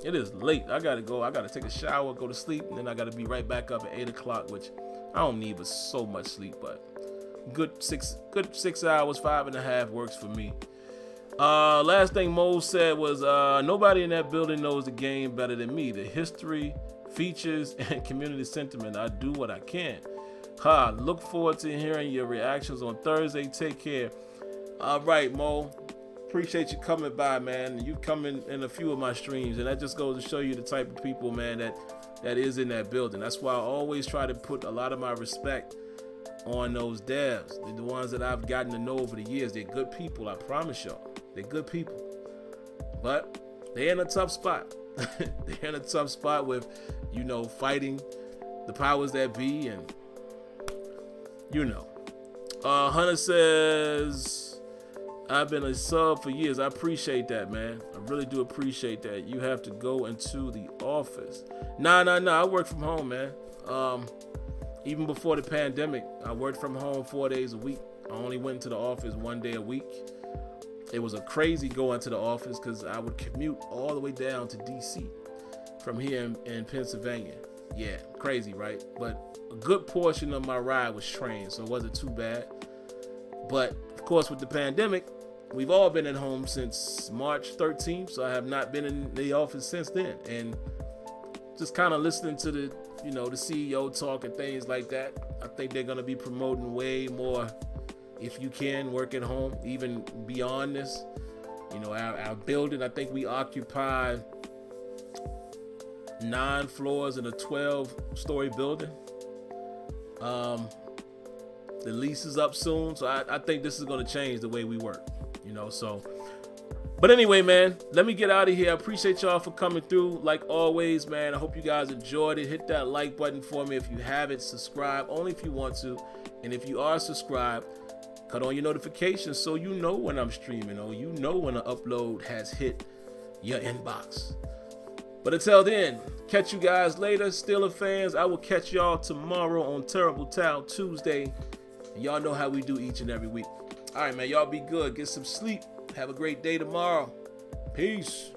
It is late. I gotta go. I gotta take a shower, go to sleep, and then I gotta be right back up at 8 o'clock, which I don't need but so much sleep, but good 6 hours, 5.5 works for me. Last thing Mo said was nobody in that building knows the game better than me. The history, features, and community sentiment. I do what I can. Look forward to hearing your reactions on Thursday. Take care. All right, Mo. Appreciate you coming by, man. You've come in a few of my streams, and that just goes to show you the type of people, man, that is in that building. That's why I always try to put a lot of my respect on those devs. They're the ones that I've gotten to know over the years. They're good people, I promise y'all. They're good people. But they're in a tough spot. They're in a tough spot with, fighting the powers that be, and Hunter says, I've been a sub for years. I appreciate that, man. I really do appreciate that. You have to go into the office. Nah. I work from home, man. Even before the pandemic, I worked from home 4 days a week. I only went into the office 1 day a week. It was a crazy going to the office because I would commute all the way down to DC from here in Pennsylvania. Yeah, crazy, right? But a good portion of my ride was train, so it wasn't too bad. But of course, with the pandemic, we've all been at home since March 13th, so I have not been in the office since then. And just kind of listening to the CEO talk and things like that, I think they're going to be promoting way more, if you can, work at home, even beyond this. Our building, I think we occupy 9 floors in a 12-story building. The lease is up soon, so I think this is going to change the way we work, But anyway, man, let me get out of here. I appreciate y'all for coming through. Like always, man, I hope you guys enjoyed it. Hit that like button for me if you haven't. Subscribe only if you want to. And if you are subscribed, cut on your notifications so you know when I'm streaming, or you know when an upload has hit your inbox. But until then, catch you guys later. Steeler fans, I will catch y'all tomorrow on Terrible Towel Tuesday. And y'all know how we do each and every week. All right, man, y'all be good. Get some sleep. Have a great day tomorrow. Peace.